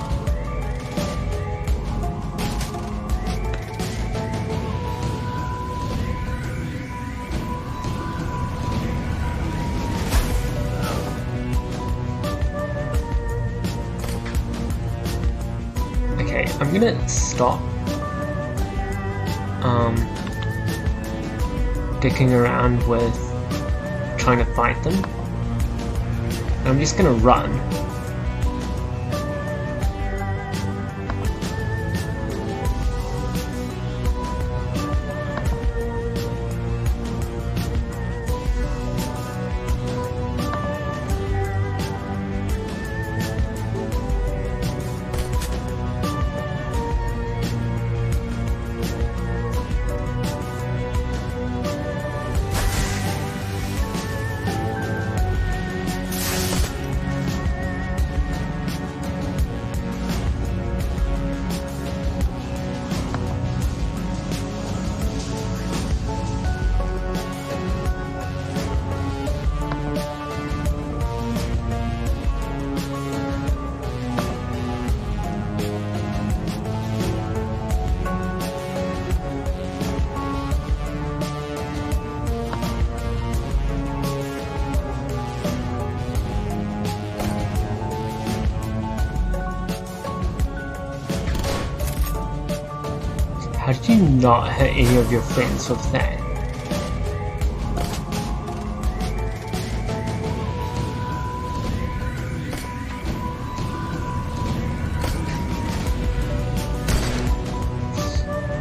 Speaker 1: Okay, I'm gonna stop dicking around with trying to fight them. And I'm just gonna run. How did you not hit any of your friends with that?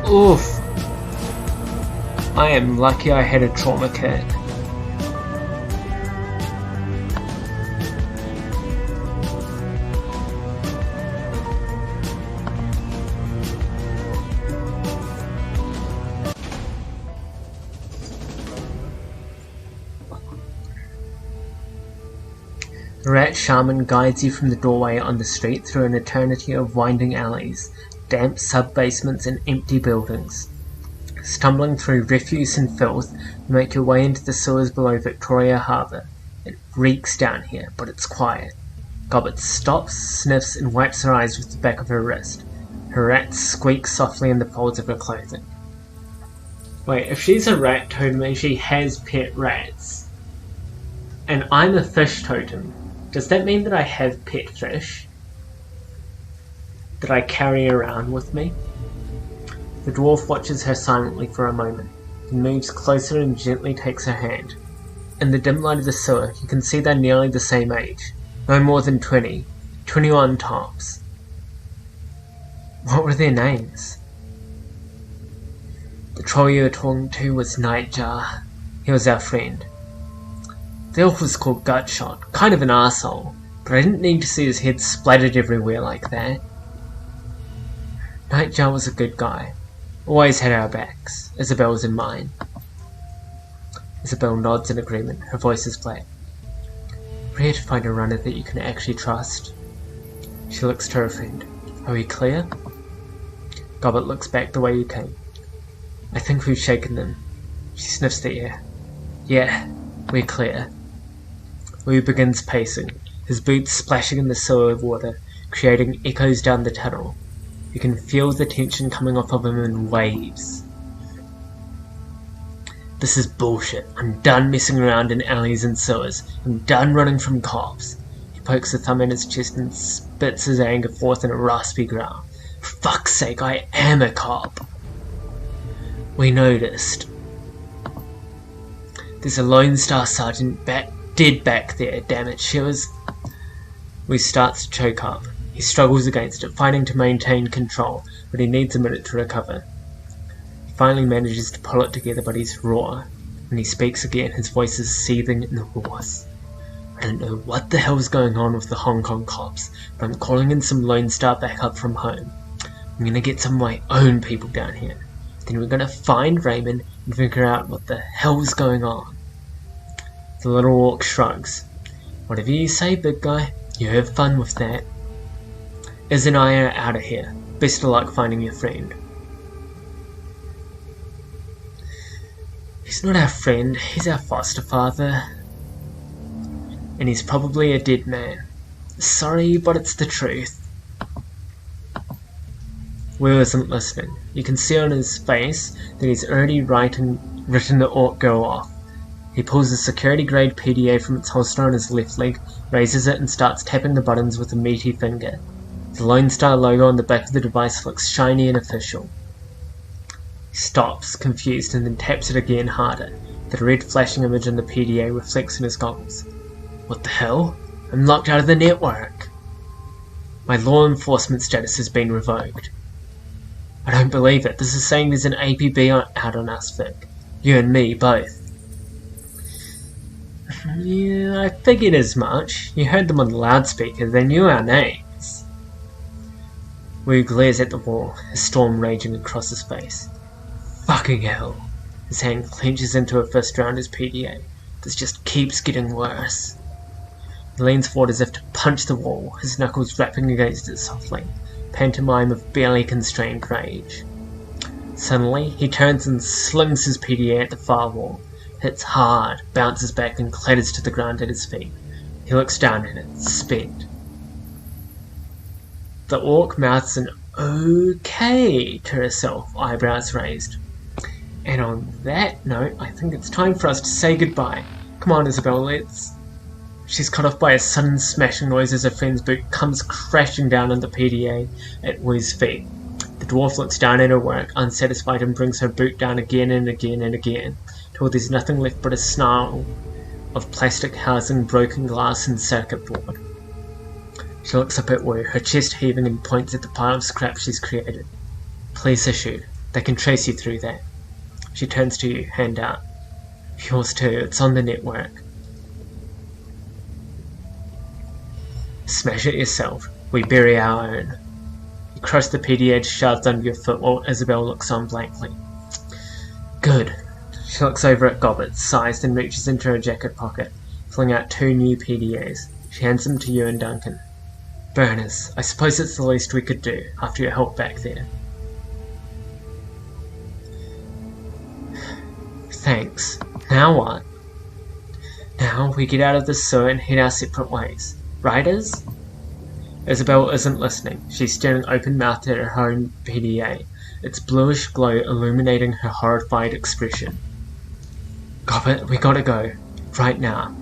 Speaker 1: Oof! I am lucky I had a trauma kit. The rat shaman guides you from the doorway on the street through an eternity of winding alleys, damp sub-basements and empty buildings. Stumbling through refuse and filth, you make your way into the sewers below Victoria Harbour. It reeks down here, but it's quiet. Gobbet stops, sniffs, and wipes her eyes with the back of her wrist. Her rats squeak softly in the folds of her clothing. Wait, if she's a rat totem and she has pet rats, and I'm a fish totem, Does that mean that I have pet fish that I carry around with me? The dwarf watches her silently for a moment, then moves closer and gently takes her hand. In the dim light of the sewer, you can see they're nearly the same age. No more than 20, 21 tops. What were their names? The troll you were talking to was Nightjar. He was our friend. The elf was called Gutshot, kind of an arsehole, but I didn't need to see his head splattered everywhere like that. Nightjar was a good guy. Always had our backs. Isabel's and mine. Isabel nods in agreement, her voice is flat. Rare to find a runner that you can actually trust. She looks to her friend. Are we clear? Gobbet looks back the way you came. I think we've shaken them. She sniffs the air. Yeah, we're clear. Wu begins pacing, his boots splashing in the sewer water, creating echoes down the tunnel. You can feel the tension coming off of him in waves. This is bullshit. I'm done messing around in alleys and sewers. I'm done running from cops. He pokes a thumb in his chest and spits his anger forth in a raspy growl. For fuck's sake, I am a cop. We noticed. There's a Lone Star Sergeant dead back there, damn it, Shivers. We starts to choke up. He struggles against it, fighting to maintain control, but he needs a minute to recover. He finally manages to pull it together, but he's raw. When he speaks again, his voice is seething in hoarse. I don't know what the hell's going on with the Hong Kong cops, but I'm calling in some Lone Star backup from home. I'm gonna get some of my own people down here. Then we're gonna find Raymond and figure out what the hell's going on. The little orc shrugs. Whatever you say, big guy. You have fun with that. Iz and I are out of here. Best of luck finding your friend. He's not our friend, he's our foster father. And he's probably a dead man. Sorry, but it's the truth. Will isn't listening. You can see on his face that he's already written the orc girl off. He pulls a security-grade PDA from its holster on his left leg, raises it and starts tapping the buttons with a meaty finger. The Lone Star logo on the back of the device looks shiny and official. He stops, confused, and then taps it again harder. The red flashing image on the PDA reflects in his goggles. What the hell? I'm locked out of the network! My law enforcement status has been revoked. I don't believe it. This is saying there's an APB out on us, Vic. You and me, both. Yeah, I figured as much. You heard them on the loudspeaker, they knew our names. Wu glares at the wall, a storm raging across his face. Fucking hell. His hand clenches into a fist around his PDA. This just keeps getting worse. He leans forward as if to punch the wall, his knuckles rapping against it softly, pantomime of barely constrained rage. Suddenly, he turns and slings his PDA at the far wall. Hits hard, bounces back and clatters to the ground at his feet. He looks down at it, spent. The orc mouths an okay to herself, eyebrows raised. And on that note, I think it's time for us to say goodbye. Come on, Isabel, let's... She's cut off by a sudden smashing noise as her friend's boot comes crashing down on the PDA at Wu's feet. The dwarf looks down at her work, unsatisfied, and brings her boot down again and again and again, till there's nothing left but a snarl of plastic housing, broken glass, and circuit board. She looks up at Wu, her chest heaving, and points at the pile of scrap she's created. Please issue. They can trace you through that. She turns to you, hand out. Yours too, it's on the network. Smash it yourself. We bury our own. You crush the PDA shoved under your foot while Isabel looks on blankly. Good. She looks over at Gobbet, sighs, and reaches into her jacket pocket, pulling out 2 new PDAs. She hands them to you and Duncan. Burners, I suppose it's the least we could do, after your help back there. Thanks. Now what? Now we get out of the sewer and head our separate ways. Right, Iz? Isabel isn't listening. She's staring open-mouthed at her own PDA, its bluish glow illuminating her horrified expression. Gobbet, we gotta go. Right now.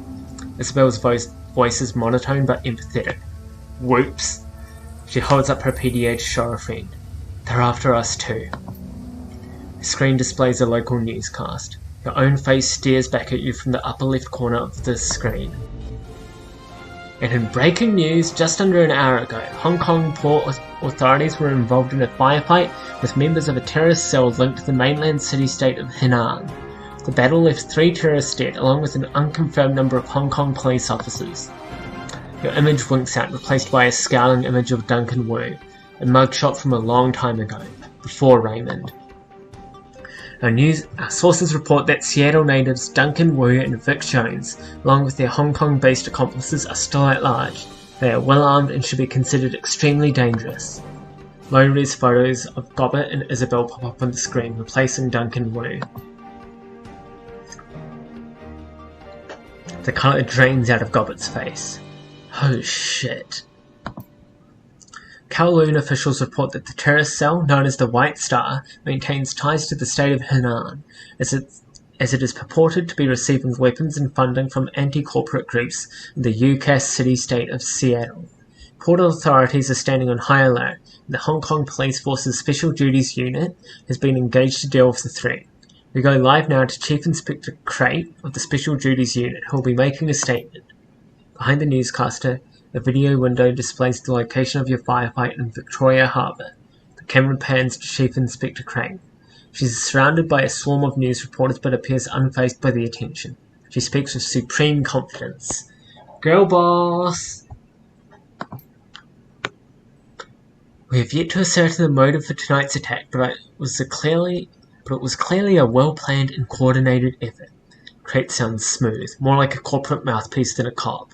Speaker 1: Isabel's voice voice is monotone but empathetic. Whoops. She holds up her PDA to show her friend. They're after us too. The screen displays a local newscast. Your own face stares back at you from the upper left corner of the screen. And in breaking news, just under an hour ago, Hong Kong port authorities were involved in a firefight with members of a terrorist cell linked to the mainland city-state of Henan. The battle left 3 terrorists dead, along with an unconfirmed number of Hong Kong police officers. Your image winks out, replaced by a scowling image of Duncan Wu, a mugshot from a long time ago, before Raymond. Our sources report that Seattle natives Duncan Wu and Vic Jones, along with their Hong Kong-based accomplices, are still at large. They are well armed and should be considered extremely dangerous. Low-res photos of Gobbert and Isabel pop up on the screen, replacing Duncan Wu. The colour drains out of Gobbert's face. Oh shit. Kowloon officials report that the terrorist cell, known as the White Star, maintains ties to the state of Henan, as it is purported to be receiving weapons and funding from anti-corporate groups in the UCAS city-state of Seattle. Port authorities are standing on high alert, and the Hong Kong Police Force's Special Duties Unit has been engaged to deal with the threat. We go live now to Chief Inspector Crate of the Special Duties Unit, who will be making a statement. Behind the newscaster, a video window displays the location of your firefight in Victoria Harbour. The camera pans to Chief Inspector Crane. She is surrounded by a swarm of news reporters but appears unfazed by the attention. She speaks with supreme confidence. Girl boss! We have yet to ascertain the motive for tonight's attack, but it was clearly a well-planned and coordinated effort. Crate sounds smooth, more like a corporate mouthpiece than a cop.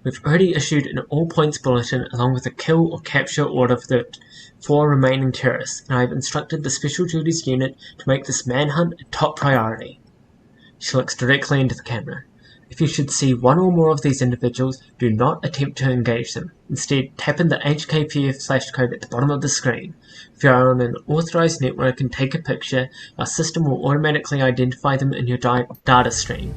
Speaker 1: We've already issued an all-points bulletin along with a kill or capture order for the 4 remaining terrorists, and I have instructed the Special Duties Unit to make this manhunt a top priority. She looks directly into the camera. If you should see one or more of these individuals, do not attempt to engage them. Instead, tap in the HKPF flashcode at the bottom of the screen. If you are on an authorized network and take a picture, our system will automatically identify them in your data stream.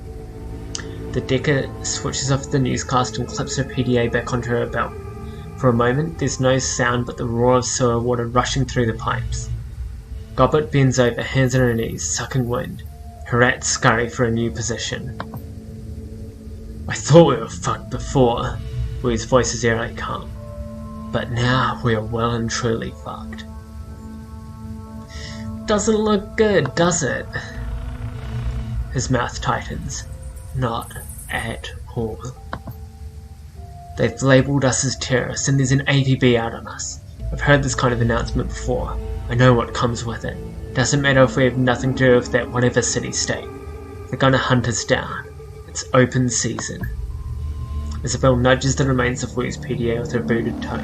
Speaker 1: The Decker switches off the newscast and clips her PDA back onto her belt. For a moment, there's no sound but the roar of sewer water rushing through the pipes. Gobbert bends over, hands on her knees, sucking wind. Her rats scurry for a new position. I thought we were fucked before, Wu's voice is eerily calm. But now we are well and truly fucked. Doesn't look good, does it? His mouth tightens. Not at all. They've labelled us as terrorists and there's an APB out on us. I've heard this kind of announcement before. I know what comes with it. Doesn't matter if we have nothing to do with that whatever city-state. They're gonna hunt us down. It's open season. Isabel nudges the remains of Wu's PDA with her booted toe.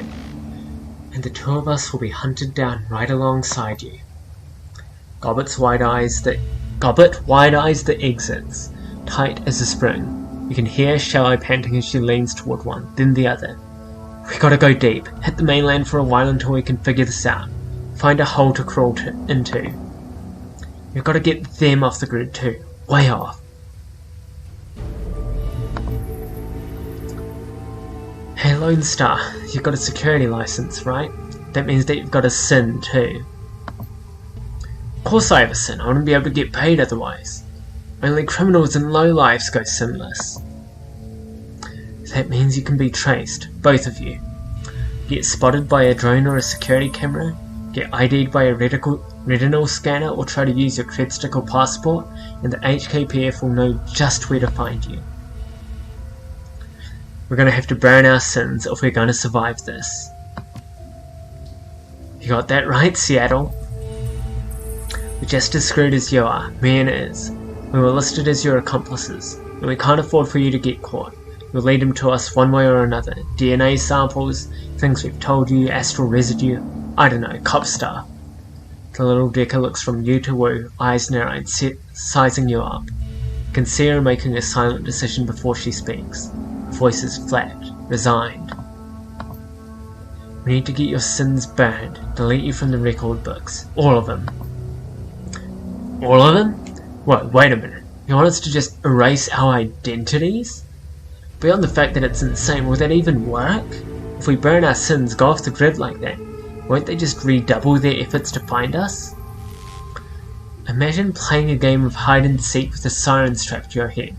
Speaker 1: And the 2 of us will be hunted down right alongside you. Gobbert wide-eyes the exits, tight as a spring. You can hear Shallow panting as she leans toward one, then the other. We gotta go deep, hit the mainland for a while until we can figure this out. Find a hole to crawl into. We've gotta get them off the grid too, way off. Hey Lone Star, you've got a security license, right? That means that you've got a SIN too. Of course I have a SIN, I wouldn't be able to get paid otherwise. Only criminals and lowlifes go SINless. That means you can be traced, both of you. Get spotted by a drone or a security camera, get ID'd by a retinal scanner or try to use your cred stick or passport, and the HKPF will know just where to find you. We're going to have to burn our sins if we're going to survive this. You got that right, Seattle? We're just as screwed as you are, me and Iz. We were listed as your accomplices, and we can't afford for you to get caught. You'll lead them to us one way or another. DNA samples, things we've told you, astral residue, I don't know, cop stuff. The little Decker looks from you to Wu, eyes narrowed, sizing you up. You can see her making a silent decision before she speaks. Her voice is flat, resigned. We need to get your sins burned, delete you from the record books. All of them. All of them? Whoa, wait a minute. You want us to just erase our identities? Beyond the fact that it's insane, will that even work? If we burn our sins, go off the grid like that, won't they just redouble their efforts to find us? Imagine playing a game of hide and seek with a siren strapped to your head.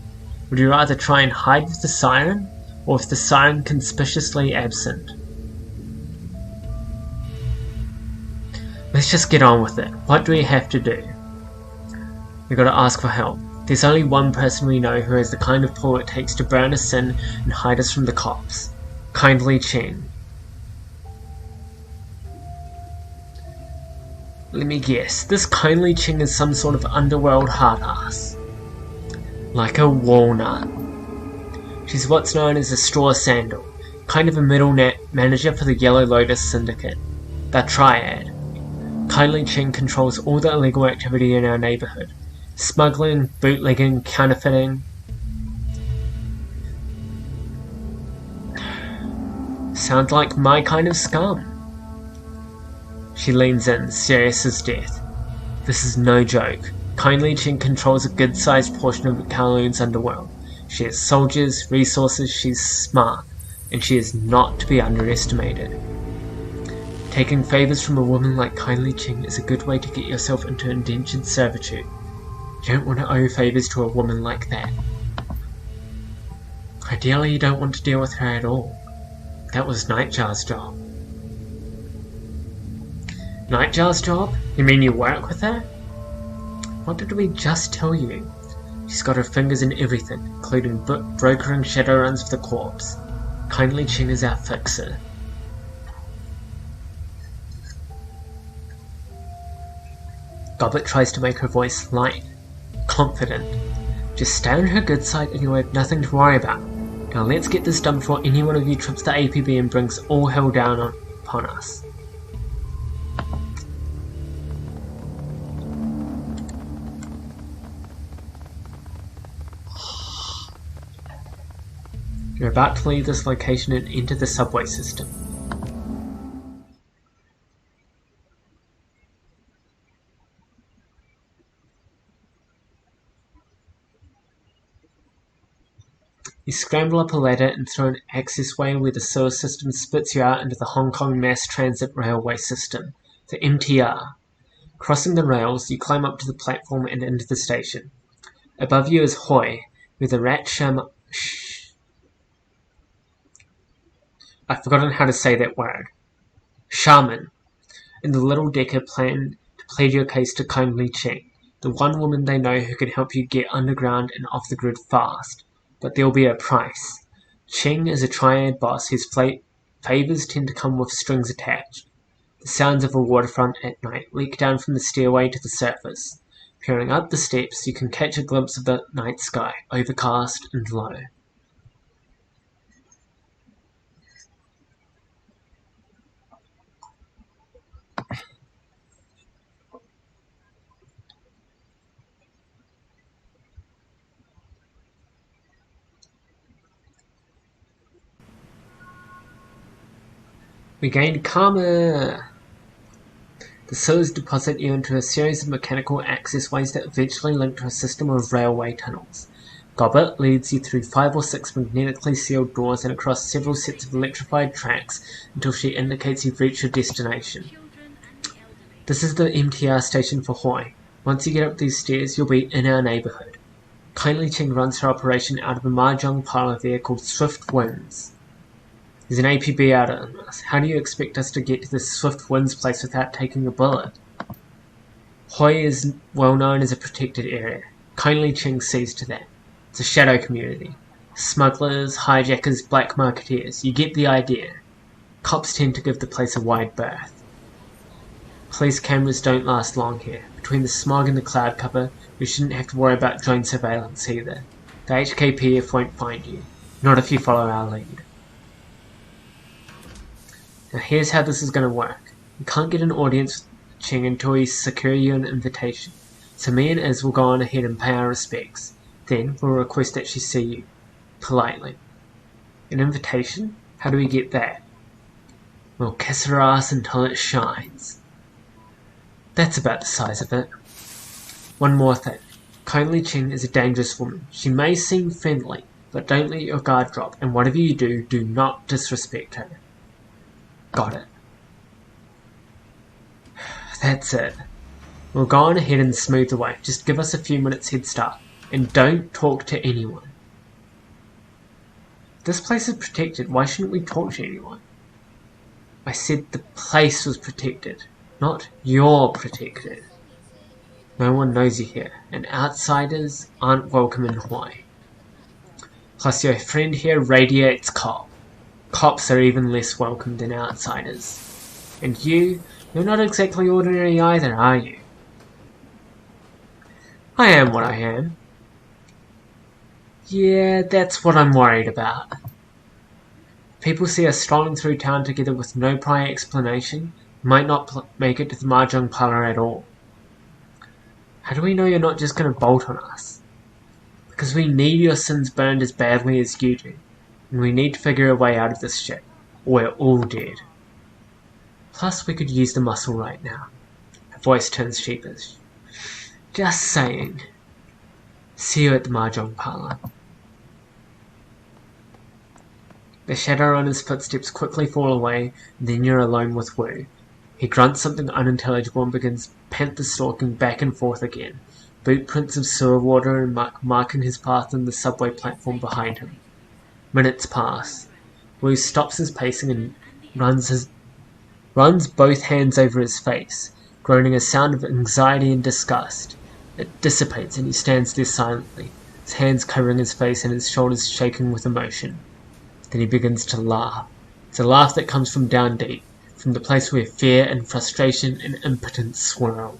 Speaker 1: Would you rather try and hide with the siren, or with the siren conspicuously absent? Let's just get on with it. What do we have to do? We gotta ask for help. There's only one person we know who has the kind of pull it takes to burn a sin and hide us from the cops. Kindly Ching. Let me guess, this Kindly Ching is some sort of underworld hard-ass. Like a walnut. She's what's known as a straw sandal, kind of a middle manager for the Yellow Lotus Syndicate. The Triad. Kindly Ching controls all the illegal activity in our neighborhood. Smuggling, bootlegging, counterfeiting. Sounds like my kind of scum. She leans in, serious as death. This is no joke. Kindly Ching controls a good-sized portion of Kowloon's underworld. She has soldiers, resources, she's smart, and she is not to be underestimated. Taking favours from a woman like Kindly Ching is a good way to get yourself into indentured servitude. You don't want to owe favours to a woman like that. Ideally, you don't want to deal with her at all. That was Nightjar's job. Nightjar's job? You mean you work with her? What did we just tell you? She's got her fingers in everything, including brokering Shadowruns for the corpse. Kindly Ching is our fixer. Gobbet tries to make her voice light, confident. Just stay on her good side and you'll have nothing to worry about. Now let's get this done before any one of you trips the APB and brings all hell down upon us. You're about to leave this location and enter the subway system. You scramble up a ladder and through an accessway where the sewer system spits you out into the Hong Kong Mass Transit Railway System, the MTR. Crossing the rails, you climb up to the platform and into the station. Above you is Hoi, where the rat I've forgotten how to say that word. Shaman. And the little decker plan to plead your case to Kindly Ching, the one woman they know who can help you get underground and off the grid fast. But there'll be a price. Ching is a triad boss whose favours tend to come with strings attached. The sounds of a waterfront at night leak down from the stairway to the surface. Peering up the steps, you can catch a glimpse of the night sky, overcast and low. We gained karma! The sewers deposit you into a series of mechanical accessways that eventually link to a system of railway tunnels. Gobbet leads you through 5 or 6 magnetically sealed doors and across several sets of electrified tracks until she indicates you've reached your destination. This is the MTR station for Hoi. Once you get up these stairs, you'll be in our neighbourhood. Kindly Ching runs her operation out of a mahjong parlour there called Swift Winds. There's an APB out on us. How do you expect us to get to this Swift Winds place without taking a bullet? Hoi is well known as a protected area. Kindly Ching sees to that. It's a shadow community. Smugglers, hijackers, black marketeers. You get the idea. Cops tend to give the place a wide berth. Police cameras don't last long here. Between the smog and the cloud cover, we shouldn't have to worry about drone surveillance either. The HKPF won't find you. Not if you follow our lead. Now here's how this is going to work. You can't get an audience with Ching until we secure you an invitation. So me and Iz will go on ahead and pay our respects. Then we'll request that she see you. Politely. An invitation? How do we get that? We'll kiss her ass until it shines. That's about the size of it. One more thing. Kindly Ching is a dangerous woman. She may seem friendly, but don't let your guard drop, and whatever you do, do not disrespect her. Got it. That's it. We'll go on ahead and smooth the way. Just give us a few minutes head start, and don't talk to anyone. This place is protected. Why shouldn't we talk to anyone? I said the place was protected, not you're protected. No one knows you here, and outsiders aren't welcome in Hawaii. Plus your friend here radiates cop. Cops are even less welcome than outsiders. And you're not exactly ordinary either, are you? I am what I am. Yeah, that's what I'm worried about. People see us strolling through town together with no prior explanation, might not make it to the mahjong parlor at all. How do we know you're not just going to bolt on us? Because we need your sins burned as badly as you do, and we need to figure a way out of this shit, or we're all dead. Plus, we could use the muscle right now. Her voice turns sheepish. Just saying. See you at the mahjong parlor. The Shadowrunner's footsteps quickly fall away, and then you're alone with Wu. He grunts something unintelligible and begins panther-stalking back and forth again, boot prints of sewer water and muck marking his path on the subway platform behind him. Minutes pass. Wu stops his pacing and runs both hands over his face, groaning a sound of anxiety and disgust. It dissipates and he stands there silently, his hands covering his face and his shoulders shaking with emotion. Then he begins to laugh. It's a laugh that comes from down deep, from the place where fear and frustration and impotence swirl.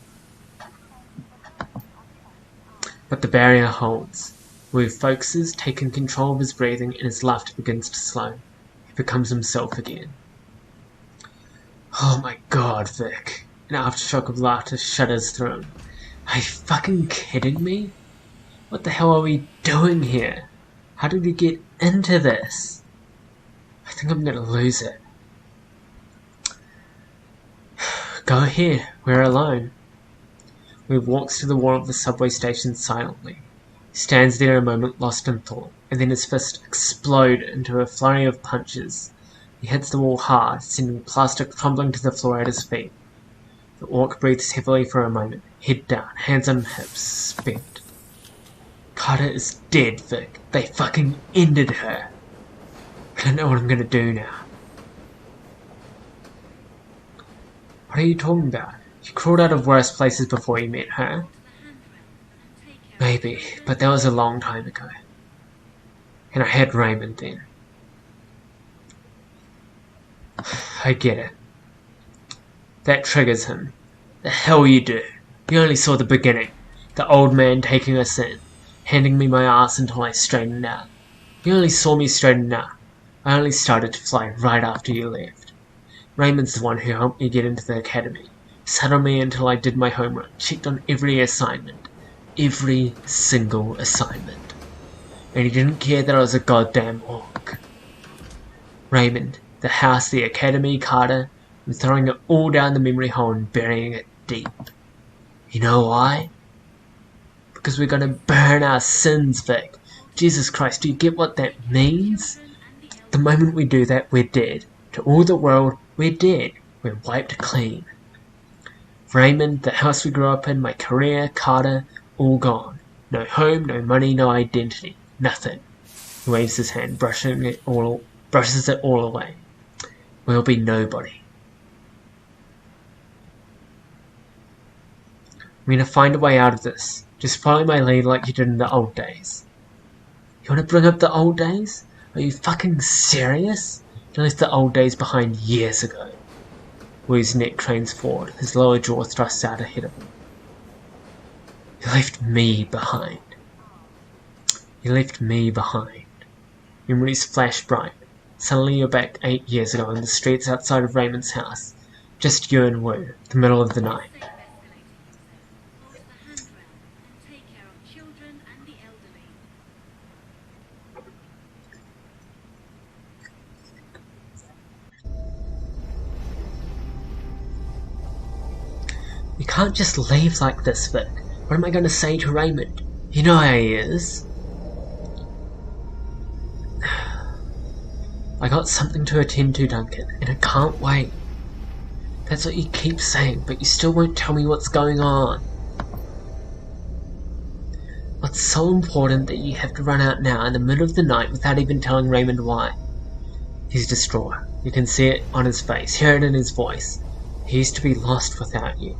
Speaker 1: But the barrier holds. Wu focuses, taking control of his breathing, and his laughter begins to slow. He becomes himself again. Oh my god, Vic. An aftershock of laughter shudders through him. Are you fucking kidding me? What the hell are we doing here? How did we get into this? I think I'm gonna lose it. Go ahead, we're alone. He walks to the wall of the subway station silently. He stands there a moment lost in thought, and then his fists explode into a flurry of punches. He hits the wall hard, sending plastic crumbling to the floor at his feet. The orc breathes heavily for a moment, head down, hands on hips, spent. Carter is dead, Vic. They fucking ended her. I don't know what I'm gonna do now. What are you talking about? You crawled out of worse places before you met her. Maybe, but that was a long time ago. And I had Raymond then. I get it. That triggers him. The hell you do. You only saw the beginning. The old man taking us in, handing me my ass until I straightened out. You only saw me straighten out. I only started to fly right after you left. Raymond's the one who helped me get into the academy. Sat on me until I did my homework, checked on every assignment. Every single assignment. And he didn't care that I was a goddamn orc. Raymond, the house, the academy, Carter, I'm throwing it all down the memory hole and burying it deep. You know why? Because we're gonna burn our sins, Vic. Jesus Christ, do you get what that means? The moment we do that, we're dead. To all the world, we're dead. We're wiped clean. Raymond, the house we grew up in, my career, Carter, all gone. No home, no money, no identity. Nothing. He waves his hand, brushes it all away. We'll be nobody. I'm gonna find a way out of this. Just follow my lead like you did in the old days. You wanna bring up the old days? Are you fucking serious? You left the old days behind years ago. Wu's neck cranes forward, his lower jaw thrusts out ahead of him. You left me behind. You left me behind. Memories flash bright. Suddenly you're back 8 years ago in the streets outside of Raymond's house. Just you and Wu, the middle of the night. You can't just leave like this, Vic. What am I going to say to Raymond? You know how he is. I got something to attend to, Duncan, and I can't wait. That's what you keep saying, but you still won't tell me what's going on. What's so important that you have to run out now in the middle of the night without even telling Raymond why? He's distraught. You can see it on his face, hear it in his voice. He used to be lost without you.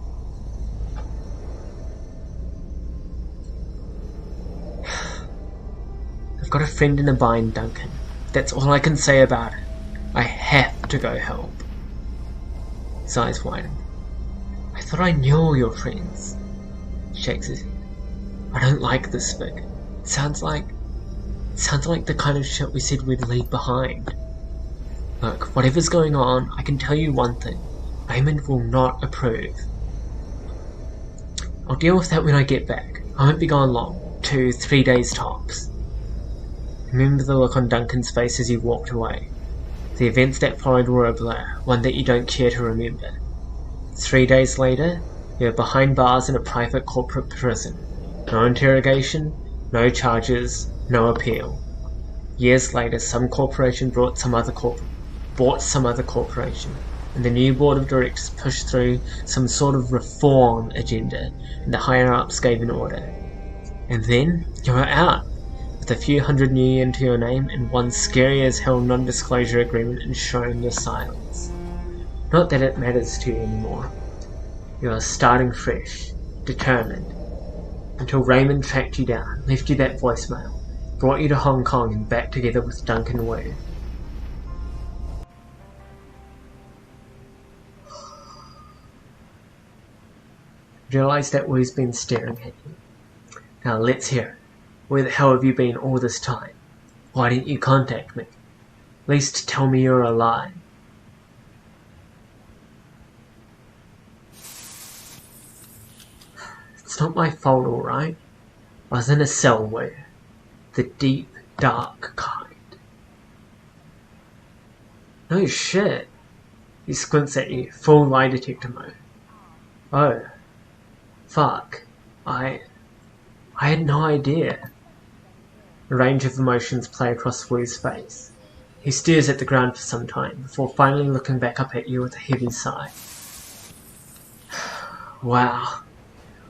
Speaker 1: I've got a friend in a bind, Duncan. That's all I can say about it. I have to go help. His eyes widen. I thought I knew all your friends. He shakes his head. I don't like this, Vic. It sounds like the kind of shit we said we'd leave behind. Look, whatever's going on, I can tell you one thing. Raymond will not approve. I'll deal with that when I get back. I won't be gone long. 2-3 days tops. Remember the look on Duncan's face as he walked away. The events that followed were a blur, one that you don't care to remember. 3 days later, you're behind bars in a private corporate prison. No interrogation, no charges, no appeal. Years later, some corporation bought some other corporation, and the new board of directors pushed through some sort of reform agenda, and the higher-ups gave an order. And then, you were out, with a few hundred new into your name and one scary-as-hell non-disclosure agreement ensuring your silence. Not that it matters to you anymore. You are starting fresh, determined, until Raymond tracked you down, left you that voicemail, brought you to Hong Kong and back together with Duncan Wu. Realise that Wu's been staring at you. Now let's hear it. Where the hell have you been all this time? Why didn't you contact me? At least tell me you're alive. It's not my fault, alright? I was in a cell where the deep, dark kind. No shit. He squints at you, full lie detector mode. Oh. Fuck. I had no idea. A range of emotions play across Wu's face. He stares at the ground for some time, before finally looking back up at you with a heavy sigh. Wow.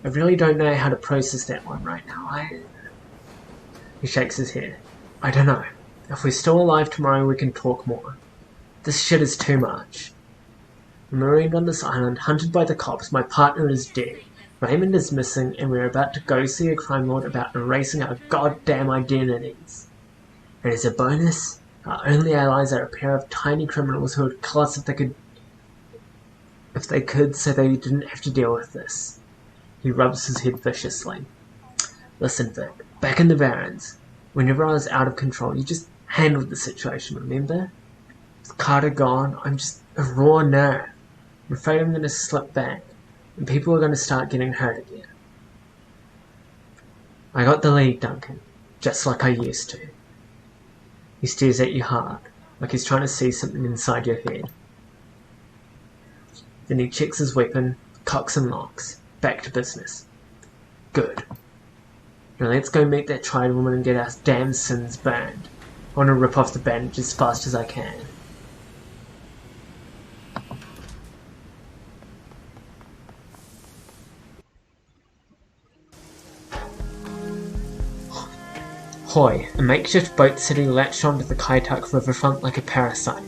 Speaker 1: I really don't know how to process that one right now. He shakes his head. I don't know. If we're still alive tomorrow, we can talk more. This shit is too much. I'm marooned on this island, hunted by the cops. My partner is dead. Raymond is missing, and we're about to go see a crime lord about erasing our goddamn identities. And as a bonus, our only allies are a pair of tiny criminals who would kill us if they could, so they didn't have to deal with this. He rubs his head viciously. Listen, Vic, back in the Barrens, whenever I was out of control, you just handled the situation, remember? With Carter gone, I'm just a raw nerve. I'm afraid I'm going to slip back, and people are going to start getting hurt again. I got the lead, Duncan, just like I used to. He stares at you hard, like he's trying to see something inside your head. Then he checks his weapon, cocks and locks. Back to business. Good. Now let's go meet that tried woman and get our damn sins burned. I want to rip off the bandage as fast as I can. Hoi, a makeshift boat city latched onto the Kaitak riverfront like a parasite.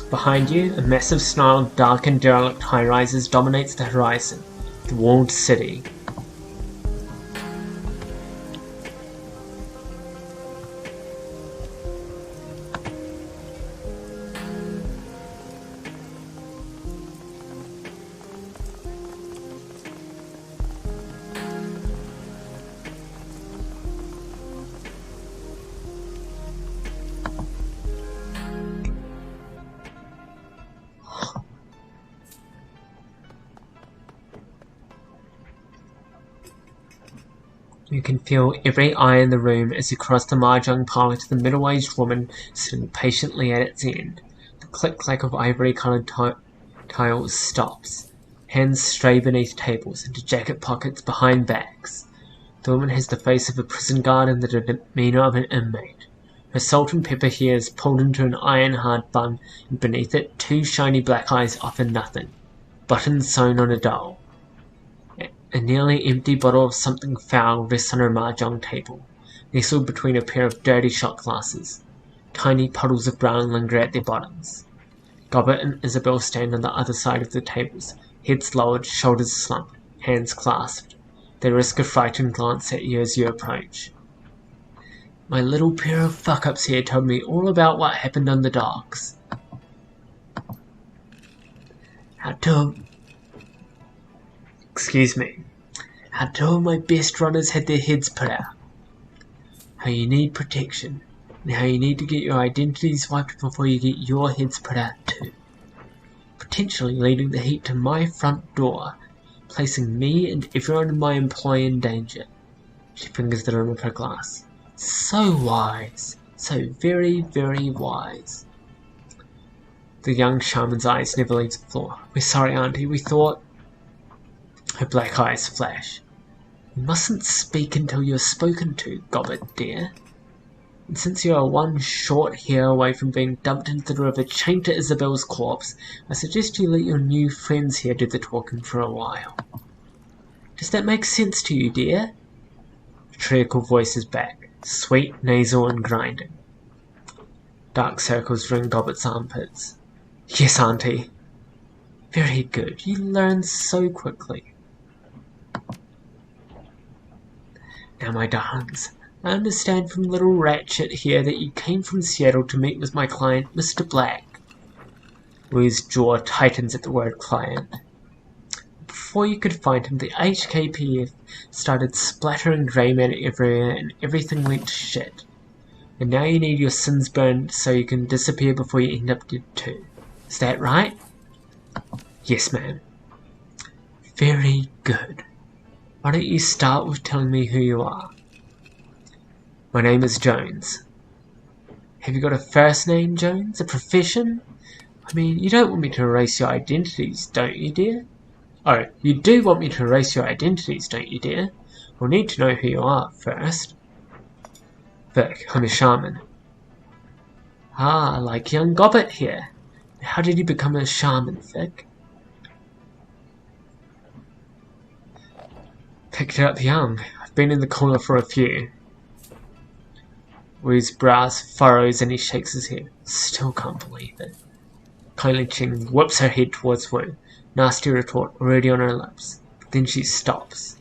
Speaker 1: Behind you, a massive snarl of dark and derelict high-rises dominates the horizon. The walled city. You can feel every eye in the room as you cross the mahjong parlor to the middle-aged woman sitting patiently at its end. The click-clack of ivory-coloured tiles stops. Hands stray beneath tables, into jacket pockets behind backs. The woman has the face of a prison guard and the demeanour of an inmate. Her salt and pepper hair is pulled into an iron-hard bun, and beneath it 2 shiny black eyes offer nothing. Buttons sewn on a doll. A nearly empty bottle of something foul rests on her mahjong table, nestled between a pair of dirty shot glasses. Tiny puddles of brown linger at their bottoms. Gobbet and Isabel stand on the other side of the tables, heads lowered, shoulders slumped, hands clasped. They risk a frightened glance at you as you approach. My little pair of fuck-ups here told me all about what happened on the docks. How two of my best runners had their heads put out. How you need protection, and how you need to get your identities wiped before you get your heads put out too. Potentially leading the heat to my front door, placing me and everyone in my employ in danger. She fingers the rim of her glass. So wise. So very, very wise. The young shaman's eyes never leave the floor. We're sorry, Auntie, we thought... Her black eyes flash. You mustn't speak until you're spoken to, Gobbet, dear. And since you are one short hair away from being dumped into the river chained to Isabel's corpse, I suggest you let your new friends here do the talking for a while. Does that make sense to you, dear? The treacle voice is back, sweet, nasal, and grinding. Dark circles ring Gobbet's armpits. Yes, Auntie. Very good. You learn so quickly. Now, my darlings, I understand from little Ratchet here that you came from Seattle to meet with my client, Mr. Black. Lou's jaw tightens at the word client. Before you could find him, the HKPF started splattering grey matter everywhere and everything went to shit. And now you need your sins burned so you can disappear before you end up dead too. Is that right? Yes, ma'am. Very good. Why don't you start with telling me who you are? My name is Jones. Have you got a first name, Jones? A profession? I mean, you don't want me to erase your identities, don't you, dear? Oh, you do want me to erase your identities, don't you, dear? We'll need to know who you are first. Vic, I'm a shaman. Ah, like young Gobbet here. How did you become a shaman, Vic? Picked it up young. I've been in the corner for a few. Wu's brows furrows and he shakes his head. Still can't believe it. Kindly Ching whips her head towards Wu. Nasty retort already on her lips. Then she stops.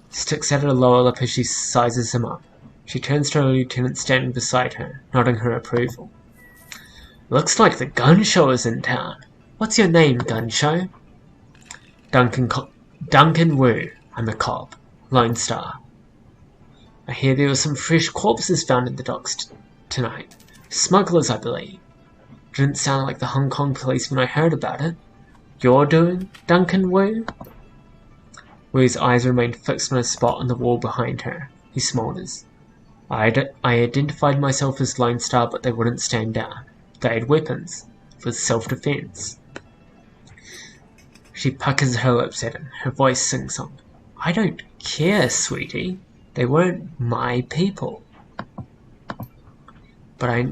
Speaker 1: Sticks out her lower lip as she sizes him up. She turns to her lieutenant standing beside her, nodding her approval. Looks like the gun show is in town. What's your name, gun show? Duncan Wu. I'm a cop. Lone Star. I hear there were some fresh corpses found in the docks tonight. Smugglers, I believe. Didn't sound like the Hong Kong police when I heard about it. You're doing, Duncan Wu? Wu's eyes remained fixed on a spot on the wall behind her. He smolders. I identified myself as Lone Star, but they wouldn't stand down. They had weapons. It was self-defense. She puckers her lips at him. Her voice sing-song. I don't care, sweetie. They weren't my people. But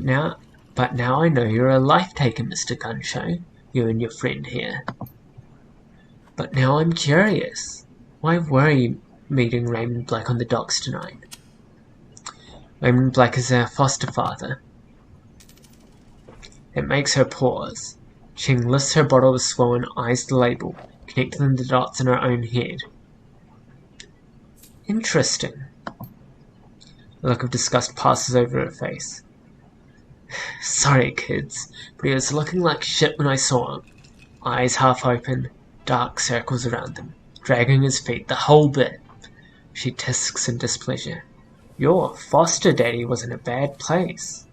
Speaker 1: now I know you're a life-taker, Mr. Gunshow. You and your friend here. But now I'm curious. Why were you meeting Raymond Black on the docks tonight? Raymond Black is our foster father. It makes her pause. Ching lifts her bottle of swill and eyes the label, connecting the dots in her own head. Interesting. A look of disgust passes over her face. Sorry, kids, but he was looking like shit when I saw him. Eyes half open, dark circles around them, dragging his feet, the whole bit. She tisks in displeasure. Your foster daddy was in a bad place.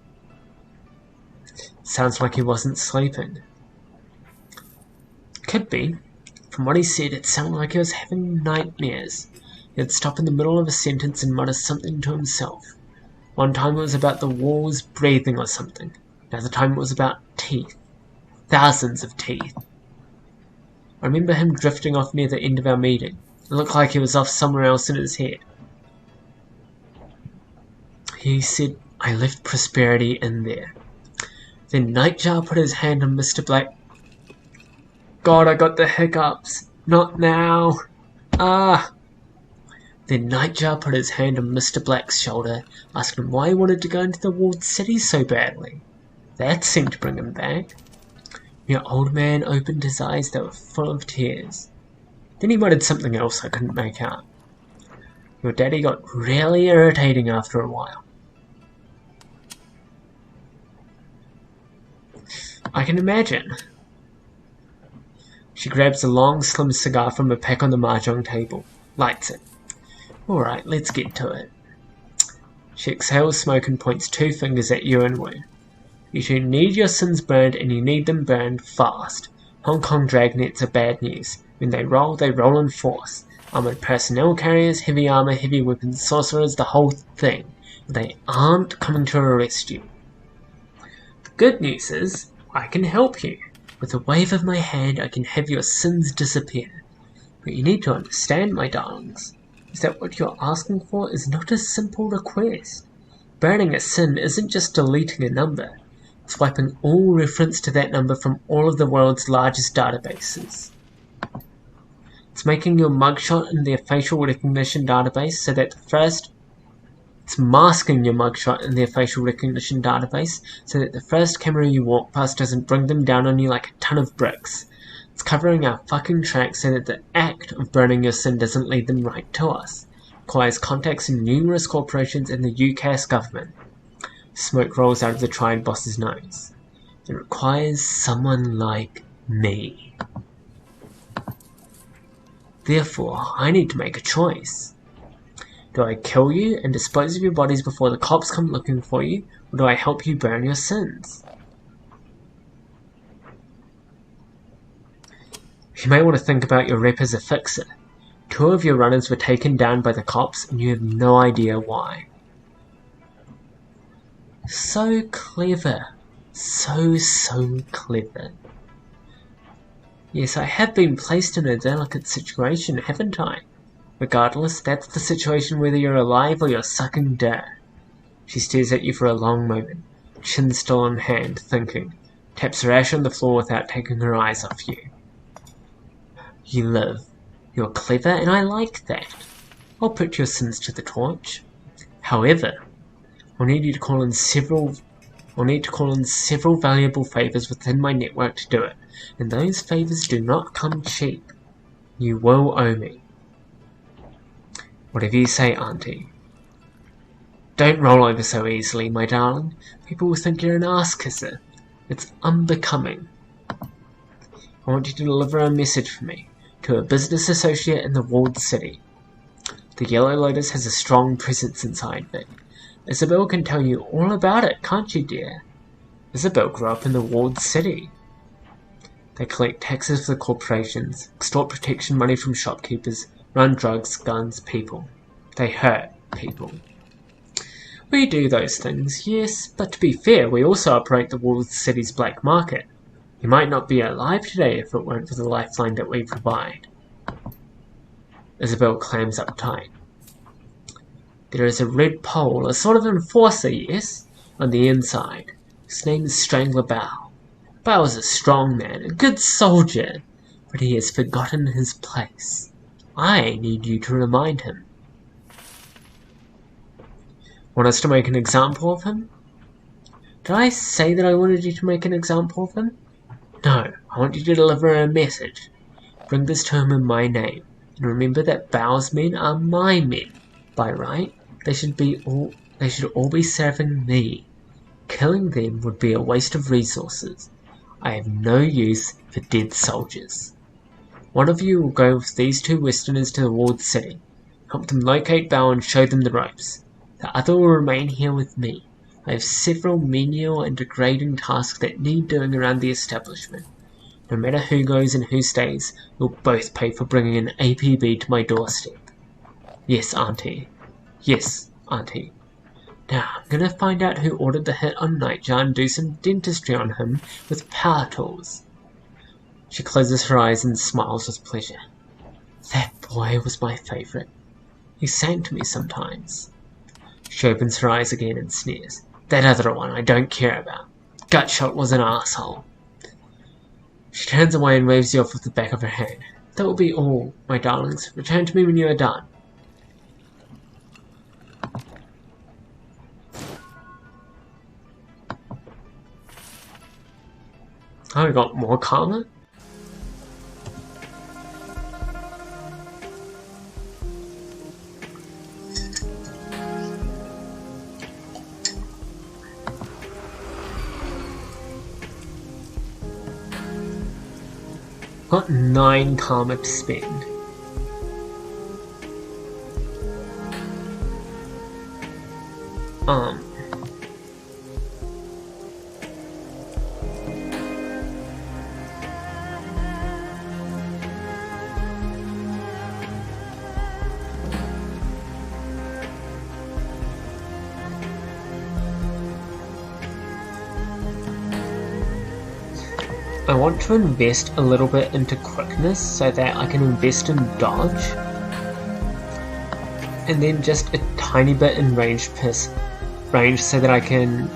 Speaker 1: Sounds like he wasn't sleeping. Could be. From what he said, it sounded like he was having nightmares. He'd stop in the middle of a sentence and mutter something to himself. One time it was about the walls breathing or something. Another time it was about teeth. Thousands of teeth. I remember him drifting off near the end of our meeting. It looked like he was off somewhere else in his head. He said, I left prosperity in there. Then Nightjar put his hand on Mr. Black. God, I got the hiccups. Not now. Ah! Then Nightjar put his hand on Mr. Black's shoulder, asking him why he wanted to go into the walled city so badly. That seemed to bring him back. Your old man opened his eyes that were full of tears. Then he muttered something else I couldn't make out. Your daddy got really irritating after a while. I can imagine. She grabs a long, slim cigar from a pack on the mahjong table, lights it. Alright, let's get to it. She exhales smoke and points 2 fingers at you and Wu. You two need your sins burned, and you need them burned fast. Hong Kong dragnets are bad news. When they roll in force. Armored personnel carriers, heavy armor, heavy weapons, sorcerers, the whole thing. They aren't coming to arrest you. The good news is, I can help you. With a wave of my hand, I can have your sins disappear. But you need to understand, my darlings, is that what you're asking for is not a simple request. Burning a sin isn't just deleting a number. It's wiping all reference to that number from all of the world's largest databases. It's making your mugshot in their facial recognition database so that It's masking your mugshot in their facial recognition database so that the first camera you walk past doesn't bring them down on you like a ton of bricks. It's covering our fucking tracks so that the act of burning your sin doesn't lead them right to us. It requires contacts in numerous corporations and the UCAS government. Smoke rolls out of the Triad boss's nose. It requires someone like me. Therefore, I need to make a choice. Do I kill you and dispose of your bodies before the cops come looking for you, or do I help you burn your sins? You may want to think about your rep as a fixer. 2 of your runners were taken down by the cops and you have no idea why. So clever. So clever. Yes, I have been placed in a delicate situation, haven't I? Regardless, that's the situation whether you're alive or you're sucking dirt. She stares at you for a long moment, chin still in hand, thinking, taps her ash on the floor without taking her eyes off you. You live. You're clever, and I like that. I'll put your sins to the torch. However, I'll need to call in several valuable favours within my network to do it, and those favours do not come cheap. You will owe me. Whatever you say, Auntie. Don't roll over so easily, my darling. People will think you're an ass-kisser. It's unbecoming. I want you to deliver a message for me to a business associate in the walled city. The Yellow Lotus has a strong presence inside Vic. Isabel can tell you all about it, can't you, dear? Isabel grew up in the walled city. They collect taxes for the corporations, extort protection money from shopkeepers, run drugs, guns, people. They hurt people. We do those things, yes, but to be fair, we also operate the walled city's black market. You might not be alive today if it weren't for the lifeline that we provide. Isabel clams up tight. There is a red pole, a sort of enforcer, yes, on the inside. His name is Strangler Bao. Bao is a strong man, a good soldier, but he has forgotten his place. I need you to remind him. Want us to make an example of him? Did I say that I wanted you to make an example of him? No, I want you to deliver a message. Bring this to him in my name, and remember that Bao's men are my men. By right, they should all be serving me. Killing them would be a waste of resources. I have no use for dead soldiers. One of you will go with these 2 Westerners to the walled city. Help them locate Bao and show them the ropes. The other will remain here with me. I have several menial and degrading tasks that need doing around the establishment. No matter who goes and who stays, you'll both pay for bringing an APB to my doorstep. Yes, Auntie. Yes, Auntie. Now, I'm gonna find out who ordered the hit on Nightjar and do some dentistry on him with power tools. She closes her eyes and smiles with pleasure. That boy was my favourite. He sang to me sometimes. She opens her eyes again and sneers. That other one I don't care about. Gutshot was an asshole. She turns away and waves you off with the back of her hand. That will be all, my darlings. Return to me when you are done. Oh, we got more karma? Got 9 karma to spend. I want to invest a little bit into quickness so that I can invest in dodge, and then just a tiny bit in range so that I can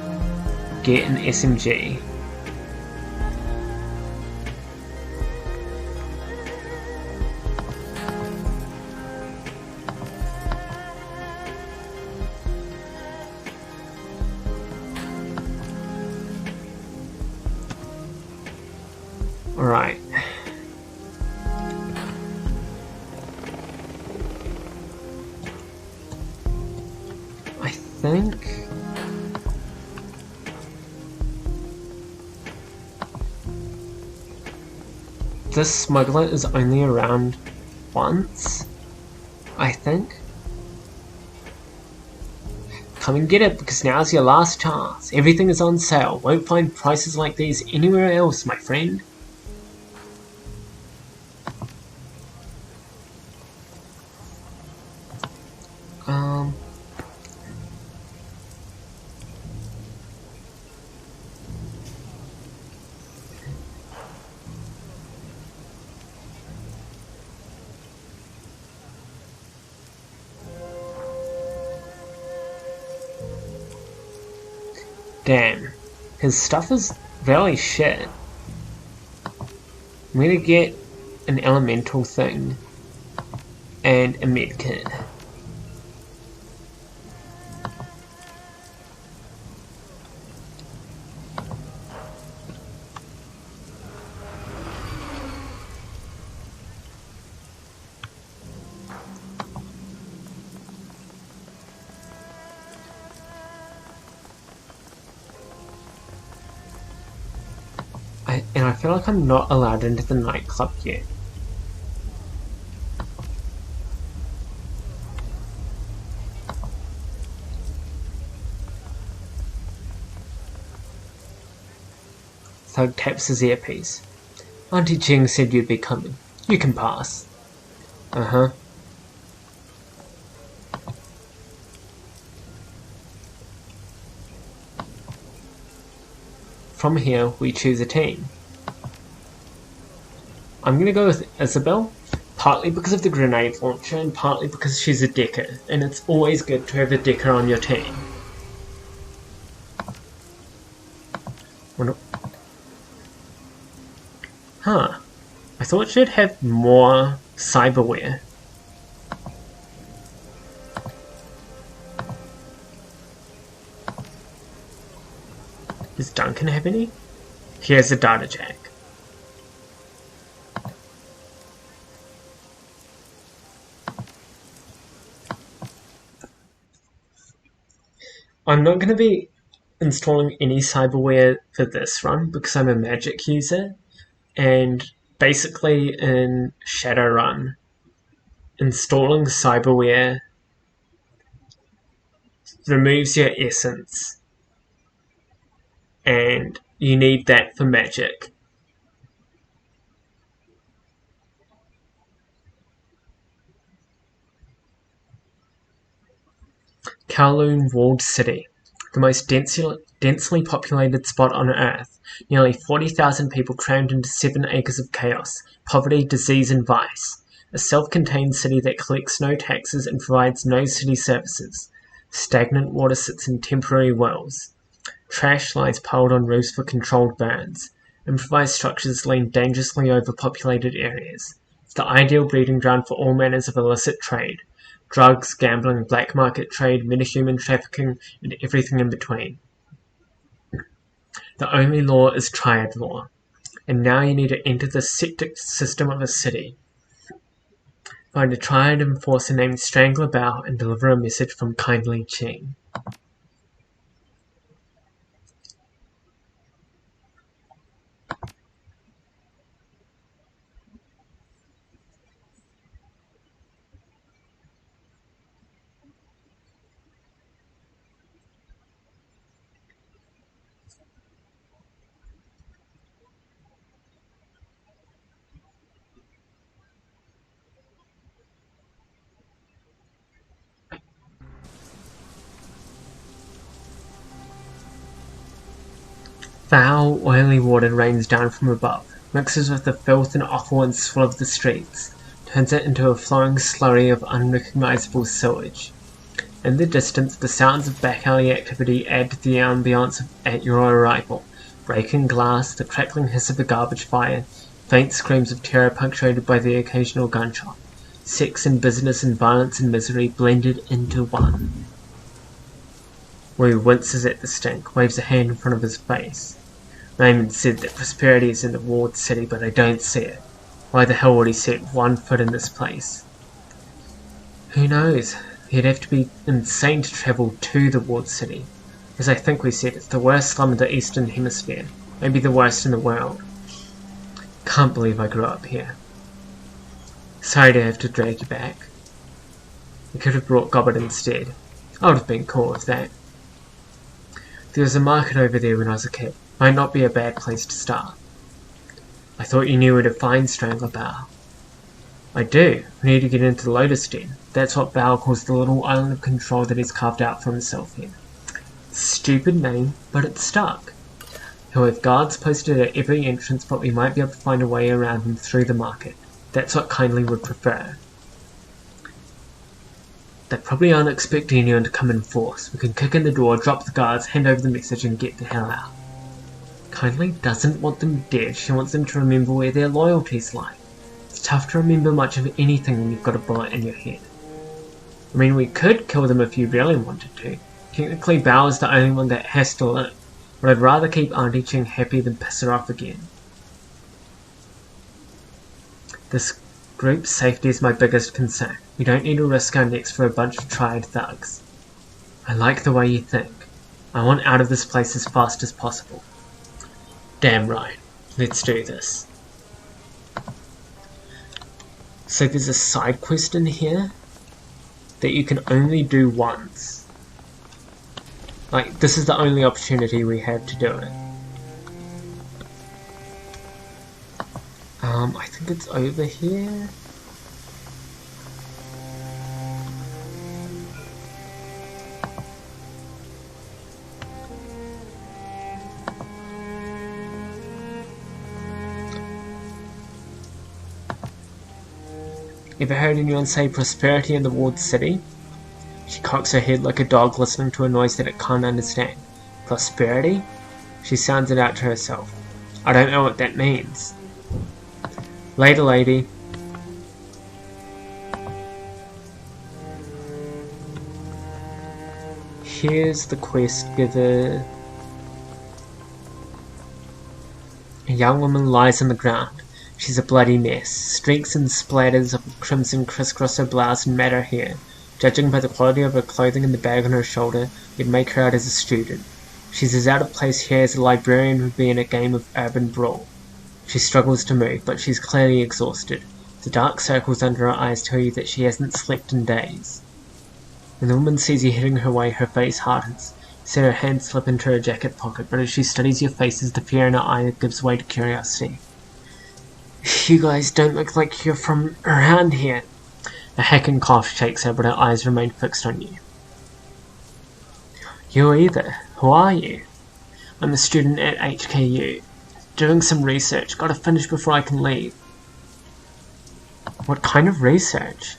Speaker 1: get an SMG. Alright. I think this smuggler is only around once, I think. Come and get it, because now's your last chance. Everything is on sale. Won't find prices like these anywhere else, my friend. Damn, his stuff is really shit. I'm gonna get an elemental thing and a medkit. And I feel like I'm not allowed into the nightclub yet. Thug taps his earpiece. Auntie Ching said you'd be coming. You can pass. Uh-huh. From here, we choose a team. I'm gonna go with Isabel, partly because of the grenade launcher and partly because she's a decker, and it's always good to have a decker on your team. Huh. I thought she'd have more cyberware. Does Duncan have any? He has a data jack. I'm not going to be installing any cyberware for this run because I'm a magic user, and basically in Shadowrun, installing cyberware removes your essence, and you need that for magic. Kowloon Walled City, the most densely populated spot on Earth. Nearly 40,000 people crammed into 7 acres of chaos, poverty, disease and vice. A self-contained city that collects no taxes and provides no city services. Stagnant water sits in temporary wells. Trash lies piled on roofs for controlled burns. Improvised structures lean dangerously over populated areas. It's the ideal breeding ground for all manners of illicit trade. Drugs, gambling, black market trade, metahuman trafficking, and everything in between. The only law is triad law. And now you need to enter the septic system of a city. Find a triad enforcer named Strangler Bao and deliver a message from Kindly Ching. Foul, oily water rains down from above, mixes with the filth and offal and swill of the streets, turns it into a flowing slurry of unrecognizable sewage. In the distance, the sounds of back alley activity add to the ambiance at your arrival. Breaking glass, the crackling hiss of a garbage fire, faint screams of terror punctuated by the occasional gunshot. Sex and business and violence and misery blended into one. Wu winces at the stink, waves a hand in front of his face. Raymond said that prosperity is in the walled city, but I don't see it. Why the hell would he set one foot in this place? Who knows? He'd have to be insane to travel to the walled city. As I think we said, it's the worst slum in the Eastern Hemisphere. Maybe the worst in the world. Can't believe I grew up here. Sorry to have to drag you back. We could have brought Gobbert instead. I would have been cool with that. There was a market over there when I was a kid. Might not be a bad place to start. I thought you knew where to find Strangler Bao. I do. We need to get into the Lotus Den. That's what Bao calls the little island of control that he's carved out for himself here. Stupid name, but it's stuck. He'll have guards posted at every entrance, but we might be able to find a way around them through the market. That's what Kindly would prefer. They probably aren't expecting anyone to come in force. We can kick in the door, drop the guards, hand over the message, and get the hell out. Kindly doesn't want them dead. She wants them to remember where their loyalties lie. It's tough to remember much of anything when you've got a bullet in your head. I mean, we could kill them if you really wanted to. Technically, Bao is the only one that has to live, but I'd rather keep Auntie Ching happy than piss her off again. This group's safety is my biggest concern. We don't need to risk our necks for a bunch of triad thugs. I like the way you think. I want out of this place as fast as possible. Damn right. Let's do this. So there's a side quest in here that you can only do once. Like, this is the only opportunity we have to do it. I think it's over here. Ever heard anyone say prosperity in the walled city? She cocks her head like a dog listening to a noise that it can't understand. Prosperity? She sounds it out to herself. I don't know what that means. Later, lady. Here's the quest giver. A young woman lies on the ground. She's a bloody mess. Streaks and splatters of crimson crisscross her blouse and mat her hair. Judging by the quality of her clothing and the bag on her shoulder, you'd make her out as a student. She's as out of place here as a librarian would be in a game of urban brawl. She struggles to move, but she's clearly exhausted. The dark circles under her eyes tell you that she hasn't slept in days. When the woman sees you heading her way, her face hardens. You see her hand slip into her jacket pocket, but as she studies your faces, the fear in her eye gives way to curiosity. You guys don't look like you're from around here. A hacking cough shakes her, but her eyes remain fixed on you. You either. Who are you? I'm a student at HKU. Doing some research. Gotta finish before I can leave. What kind of research?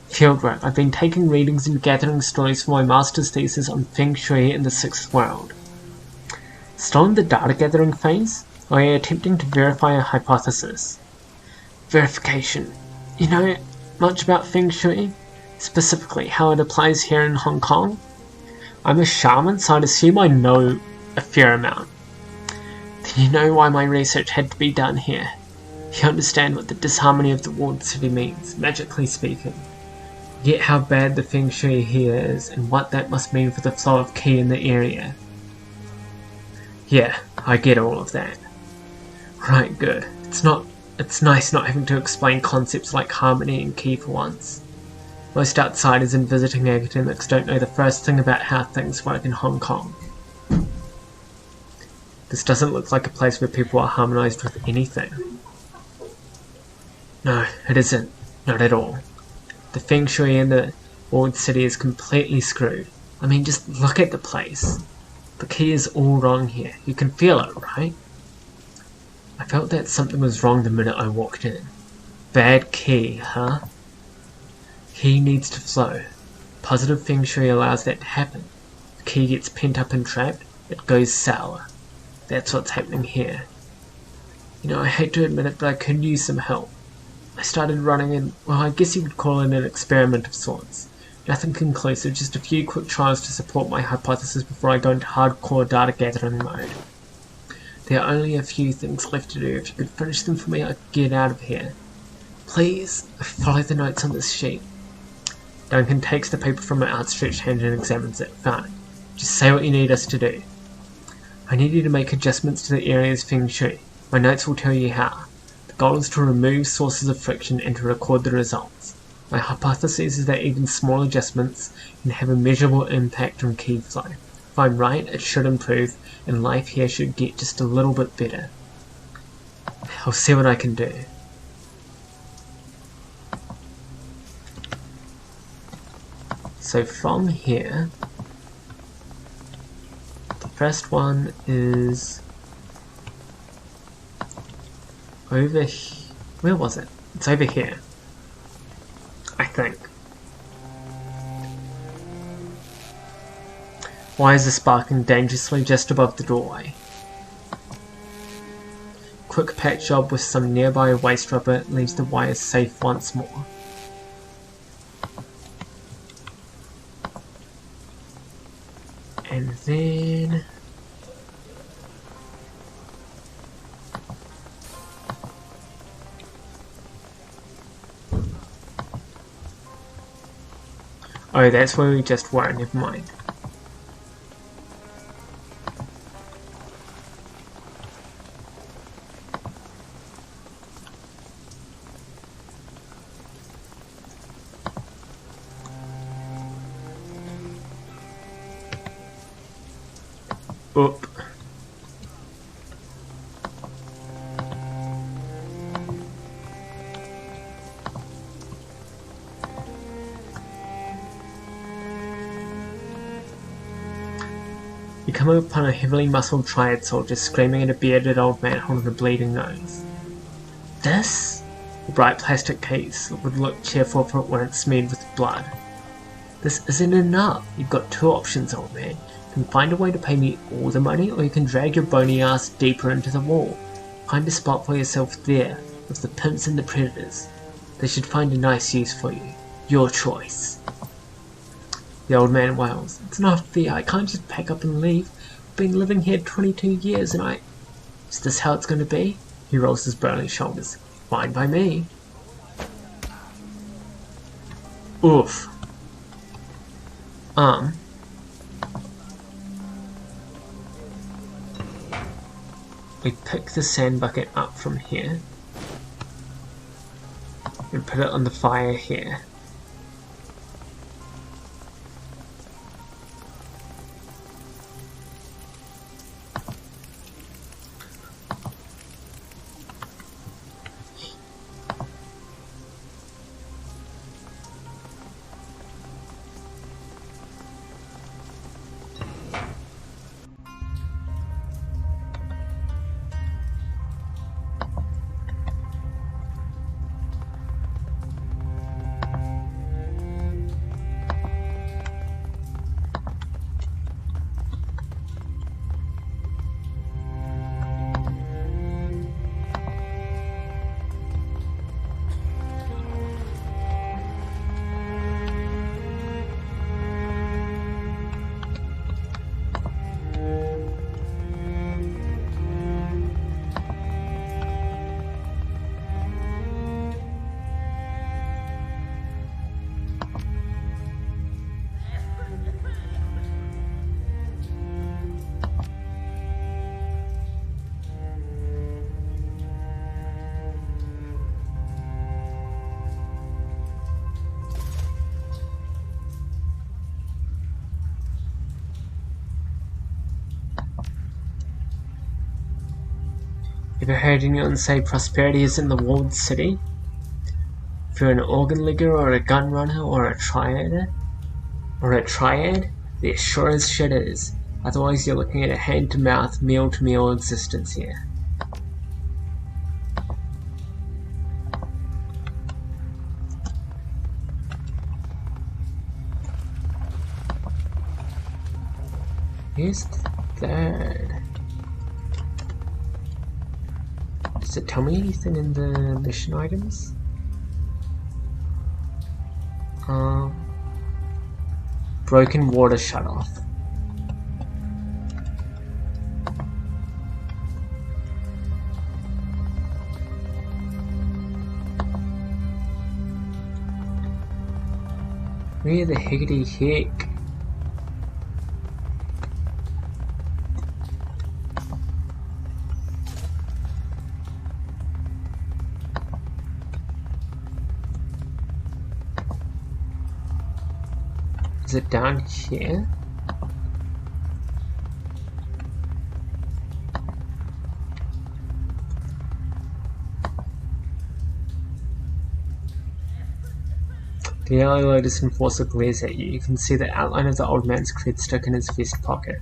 Speaker 1: Fieldwork. I've been taking readings and gathering stories for my master's thesis on Feng Shui in the Sixth World. Still in the data gathering phase? Or are you attempting to verify a hypothesis? Verification. You know much about Feng Shui? Specifically, how it applies here in Hong Kong? I'm a shaman, so I'd assume I know a fair amount. Then you know why my research had to be done here. You understand what the disharmony of the walled city means, magically speaking. You get how bad the Feng Shui here is, and what that must mean for the flow of Qi in the area. Yeah, I get all of that. Right, good. It's nice not having to explain concepts like harmony and Qi for once. Most outsiders and visiting academics don't know the first thing about how things work in Hong Kong. This doesn't look like a place where people are harmonized with anything. No, it isn't. Not at all. The Feng Shui in the walled city is completely screwed. I mean, just look at the place. The Qi is all wrong here. You can feel it, right? I felt that something was wrong the minute I walked in. Bad Qi, huh? Qi needs to flow. Positive Feng Shui allows that to happen. The Qi gets pent up and trapped, it goes sour. That's what's happening here. You know, I hate to admit it, but I could use some help. I started running in, well, I guess you could call it an experiment of sorts. Nothing conclusive, just a few quick trials to support my hypothesis before I go into hardcore data gathering mode. There are only a few things left to do. If you could finish them for me, I could get out of here. Please, follow the notes on this sheet. Duncan takes the paper from my outstretched hand and examines it. Fine. Just say what you need us to do. I need you to make adjustments to the area's Feng Shui. My notes will tell you how. The goal is to remove sources of friction and to record the results. My hypothesis is that even small adjustments can have a measurable impact on Qi flow. If I'm right, it should improve, and life here should get just a little bit better. I'll see what I can do. So from here, the first one is over here. Where was it? It's over here, I think. Wires are sparking dangerously just above the doorway. Quick patch job with some nearby waste rubber leaves the wires safe once more. And then oh, that's where we just were, never mind. Oop. You come upon a heavily muscled triad soldier screaming at a bearded old man holding a bleeding nose. This? The bright plastic case would look cheerful if it weren't smeared with blood. This isn't enough. You've got two options, old man. You can find a way to pay me all the money, or you can drag your bony ass deeper into the wall. Find a spot for yourself there, with the pimps and the predators. They should find a nice use for you. Your choice. The old man wails. It's not fair. I can't just pack up and leave. I've been living here 22 years and Is this how it's going to be? He rolls his burly shoulders. Fine by me. Oof. We pick the sand bucket up from here and put it on the fire here. Ever heard anyone say prosperity is in the walled city? If you're an organ ligger or a gun runner or a triad, there sure as shit is. Otherwise you're looking at a hand-to-mouth, meal-to-meal existence here. Here's the third. Does it tell me anything in the mission items? Broken water shutoff. Where the higgity heck? Is it down here? The yellow lotus enforcer glares at you. You can see the outline of the old man's cred stuck in his vest pocket.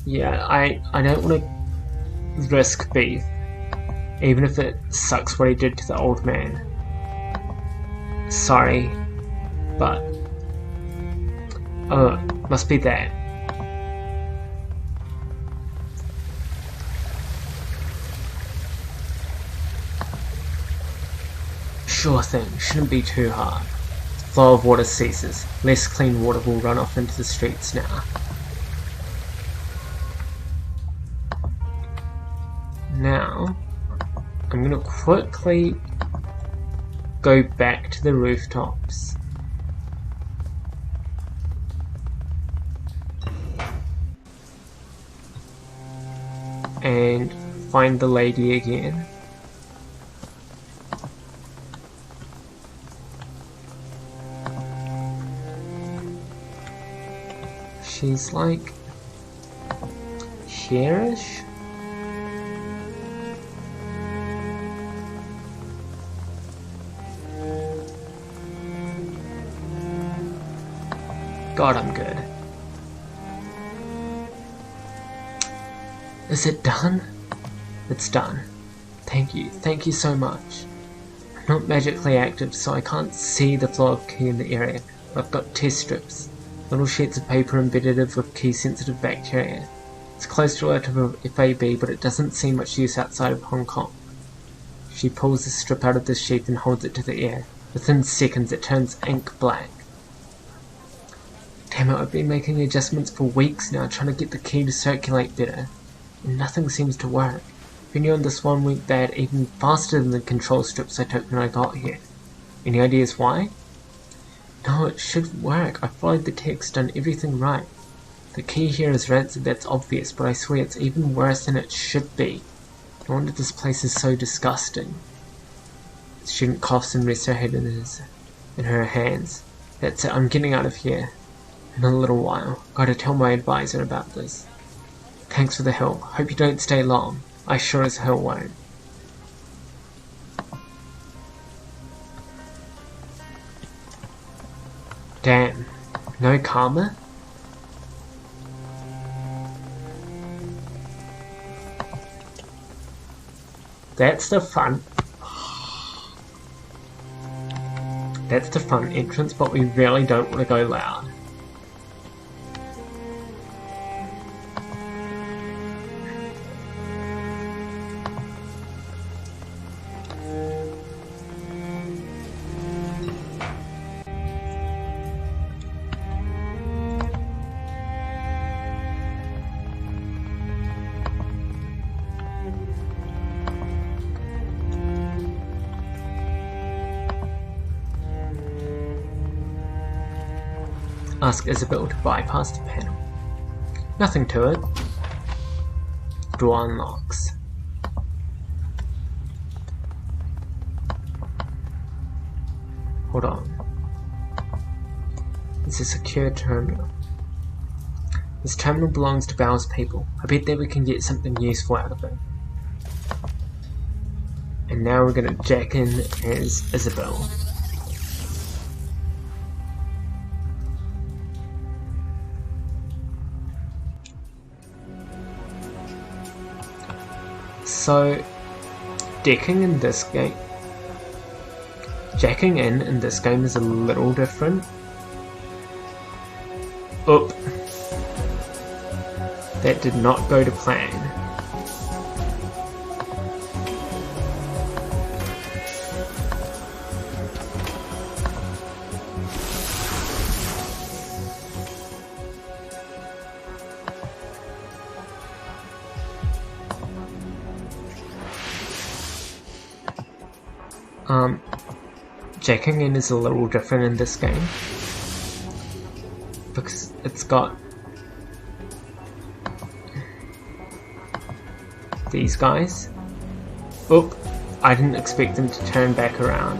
Speaker 1: Yeah, I don't want to risk beef, even if it sucks what he did to the old man. Sorry, but... oh, must be that. Sure thing, shouldn't be too hard. Flow of water ceases. Less clean water will run off into the streets now. Now, I'm gonna quickly go back to the rooftops. And find the lady again. She's like here-ish? God, I'm good. Is it done? It's done. Thank you so much. I'm not magically active, so I can't see the flow of key in the area, but I've got test strips. Little sheets of paper embedded with key-sensitive bacteria. It's close to a relative of FAB, but it doesn't seem much use outside of Hong Kong. She pulls the strip out of the sheath and holds it to the air. Within seconds, it turns ink black. Damn it, I've been making adjustments for weeks now, trying to get the key to circulate better, and nothing seems to work. Who knew this one went bad even faster than the control strips I took when I got here? Any ideas why? No, it should work. I followed the text, done everything right. The key here is rancid, that's obvious, but I swear it's even worse than it should be. No wonder this place is so disgusting. The student coughs and rests her head in her hands. That's it, I'm getting out of here. In a little while. Gotta tell my advisor about this. Thanks for the help. Hope you don't stay long. I sure as hell won't. Damn. No karma? That's the fun. That's the fun entrance, but we really don't want to go loud. Ask Isabel to bypass the panel. Nothing to it. Door unlocks. Hold on. It's a secure terminal. This terminal belongs to Val's people. I bet that we can get something useful out of it. And now we're gonna jack in as Isabel. So, jacking in this game is a little different. Oop. That did not go to plan. Jacking in is a little different in this game because it's got these guys. Oop, I didn't expect them to turn back around.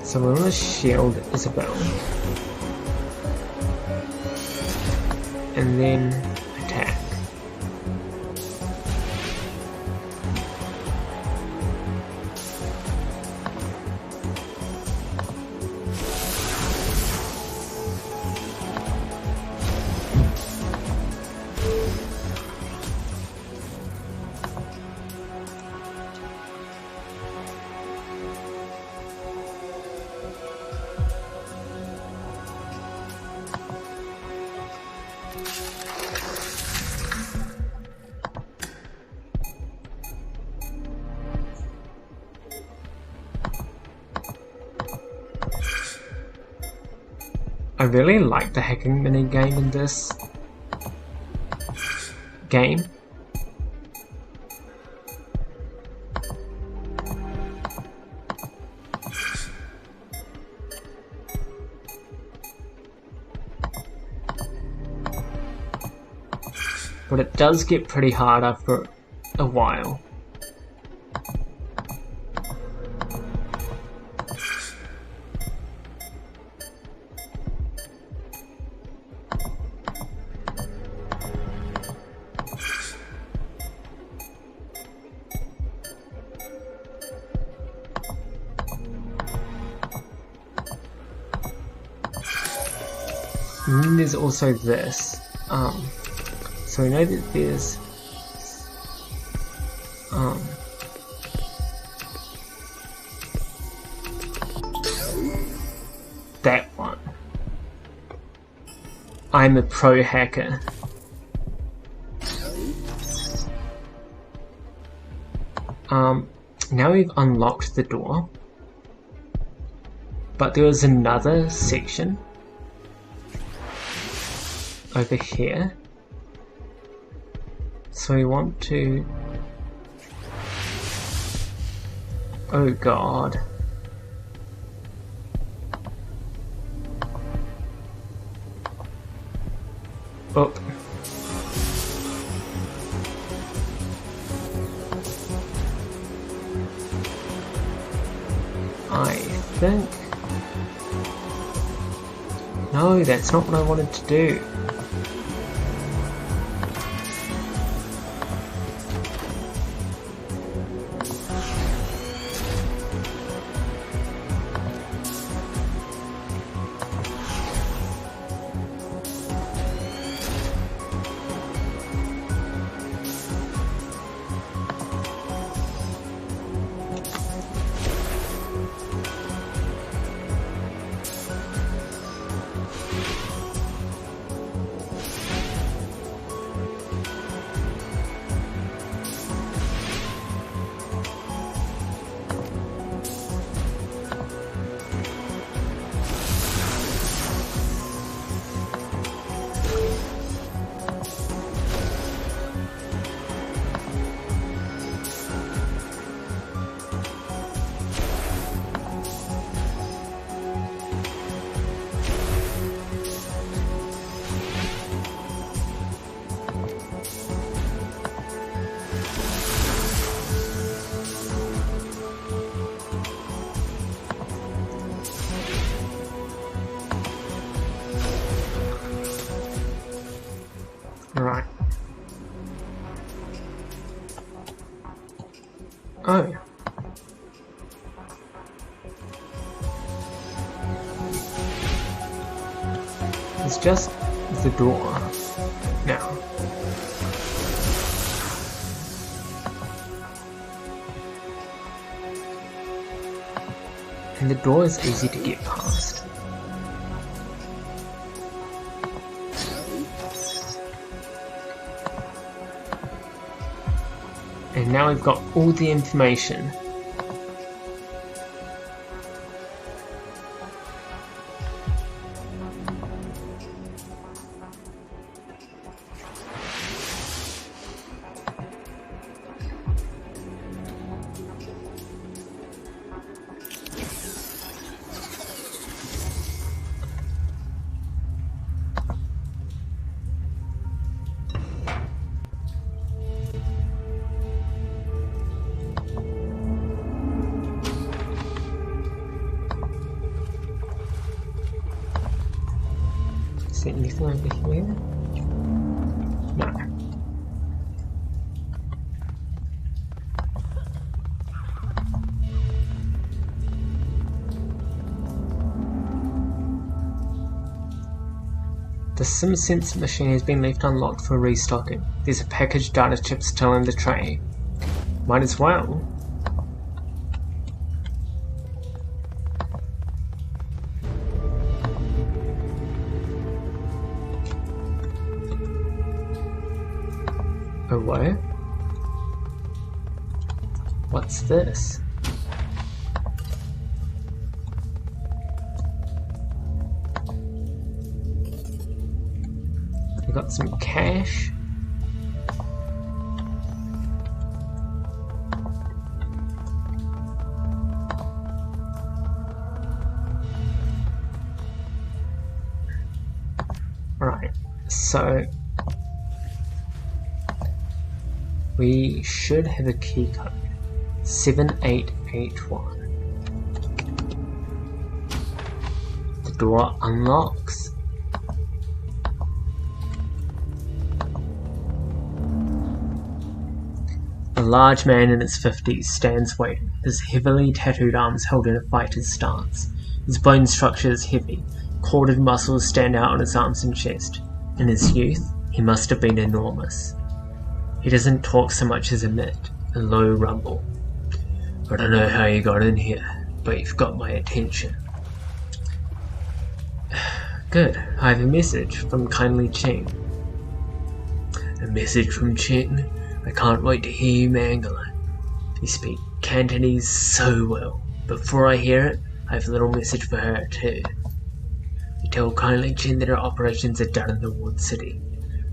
Speaker 1: So we're gonna shield Isabel. And then attack. I really like the hacking minigame in this game. But it does get pretty hard after a while. And then there's also this. So we know that there's that one. I'm a pro hacker. Now we've unlocked the door, but there was another section over here, so we want to, oh god, up. I think, no, that's not what I wanted to do. Oh. It's just the door now. And the door is easy to get past. And now we've got all the information. Is there anything over here? No. The SIM sensor machine has been left unlocked for restocking. There's a packaged data chip still in the tray. Might as well. Oh, what? What's this? We got some cash. Right, so we should have a key code. 7881. The door unlocks. A large man in his 50s stands waiting, his heavily tattooed arms held in a fighter's stance. His bone structure is heavy, corded muscles stand out on his arms and chest. In his youth, he must have been enormous. He doesn't talk so much as emit a low rumble. I don't know how you got in here, but you've got my attention. Good, I have a message from Kindly Ching. A message from Ching? I can't wait to hear you mangle it. You speak Cantonese so well, but before I hear it, I have a little message for her too. You tell Kindly Chin that her operations are done in the Ward City.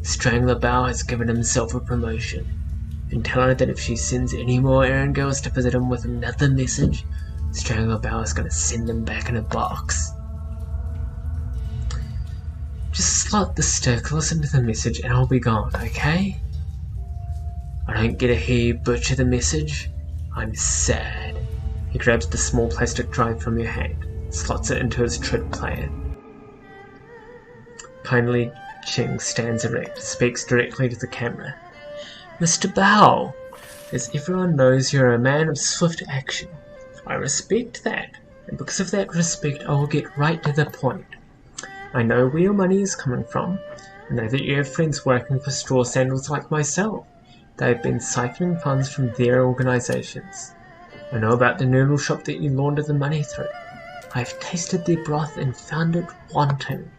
Speaker 1: Strangler Bao has given himself a promotion, and tell her that if she sends any more errand girls to visit him with another message, Strangler Bao is going to send them back in a box. Just slot the stick, listen to the message, and I'll be gone, okay? I don't get to hear you butcher the message. I'm sad. He grabs the small plastic drive from your hand, slots it into his trid player. Kindly Ching stands erect, speaks directly to the camera. Mr. Bao, as everyone knows, you're a man of swift action. I respect that, and because of that respect, I will get right to the point. I know where your money is coming from. I know that you have friends working for straw sandals like myself. They have been siphoning funds from their organizations. I know about the noodle shop that you launder the money through. I have tasted their broth and found it wanting.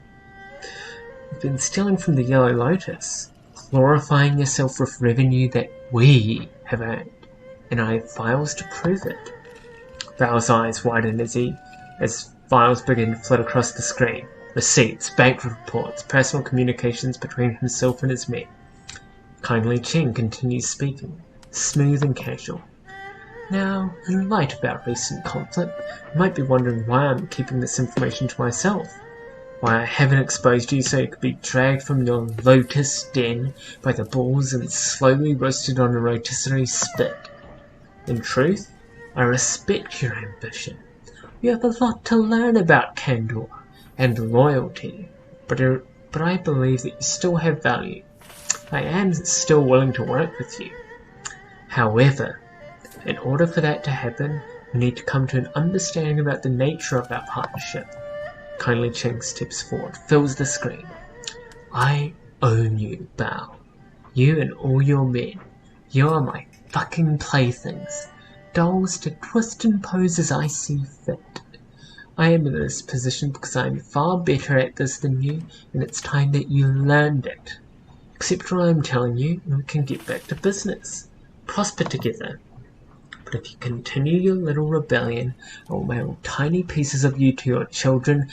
Speaker 1: You've been stealing from the Yellow Lotus, glorifying yourself with revenue that we have earned, and I have files to prove it. Bao's eyes widen as files begin to flit across the screen. Receipts, bank reports, personal communications between himself and his men. Kindly Ching continues speaking, smooth and casual. Now, in light of our recent conflict, you might be wondering why I'm keeping this information to myself. Why I haven't exposed you so you could be dragged from your lotus den by the balls and slowly roasted on a rotisserie spit. In truth, I respect your ambition. You have a lot to learn about candor and loyalty, but I believe that you still have value. I am still willing to work with you. However, In order for that to happen, we need to come to an understanding about the nature of our partnership. Kindly Ching steps forward, fills the screen. I own you, Bao. You and all your men. You are my fucking playthings. Dolls to twist and pose as I see fit. I am in this position because I am far better at this than you, and it's time that you learned it. Accept what I am telling you, and we can get back to business. Prosper together. But if you continue your little rebellion, I will mail tiny pieces of you to your children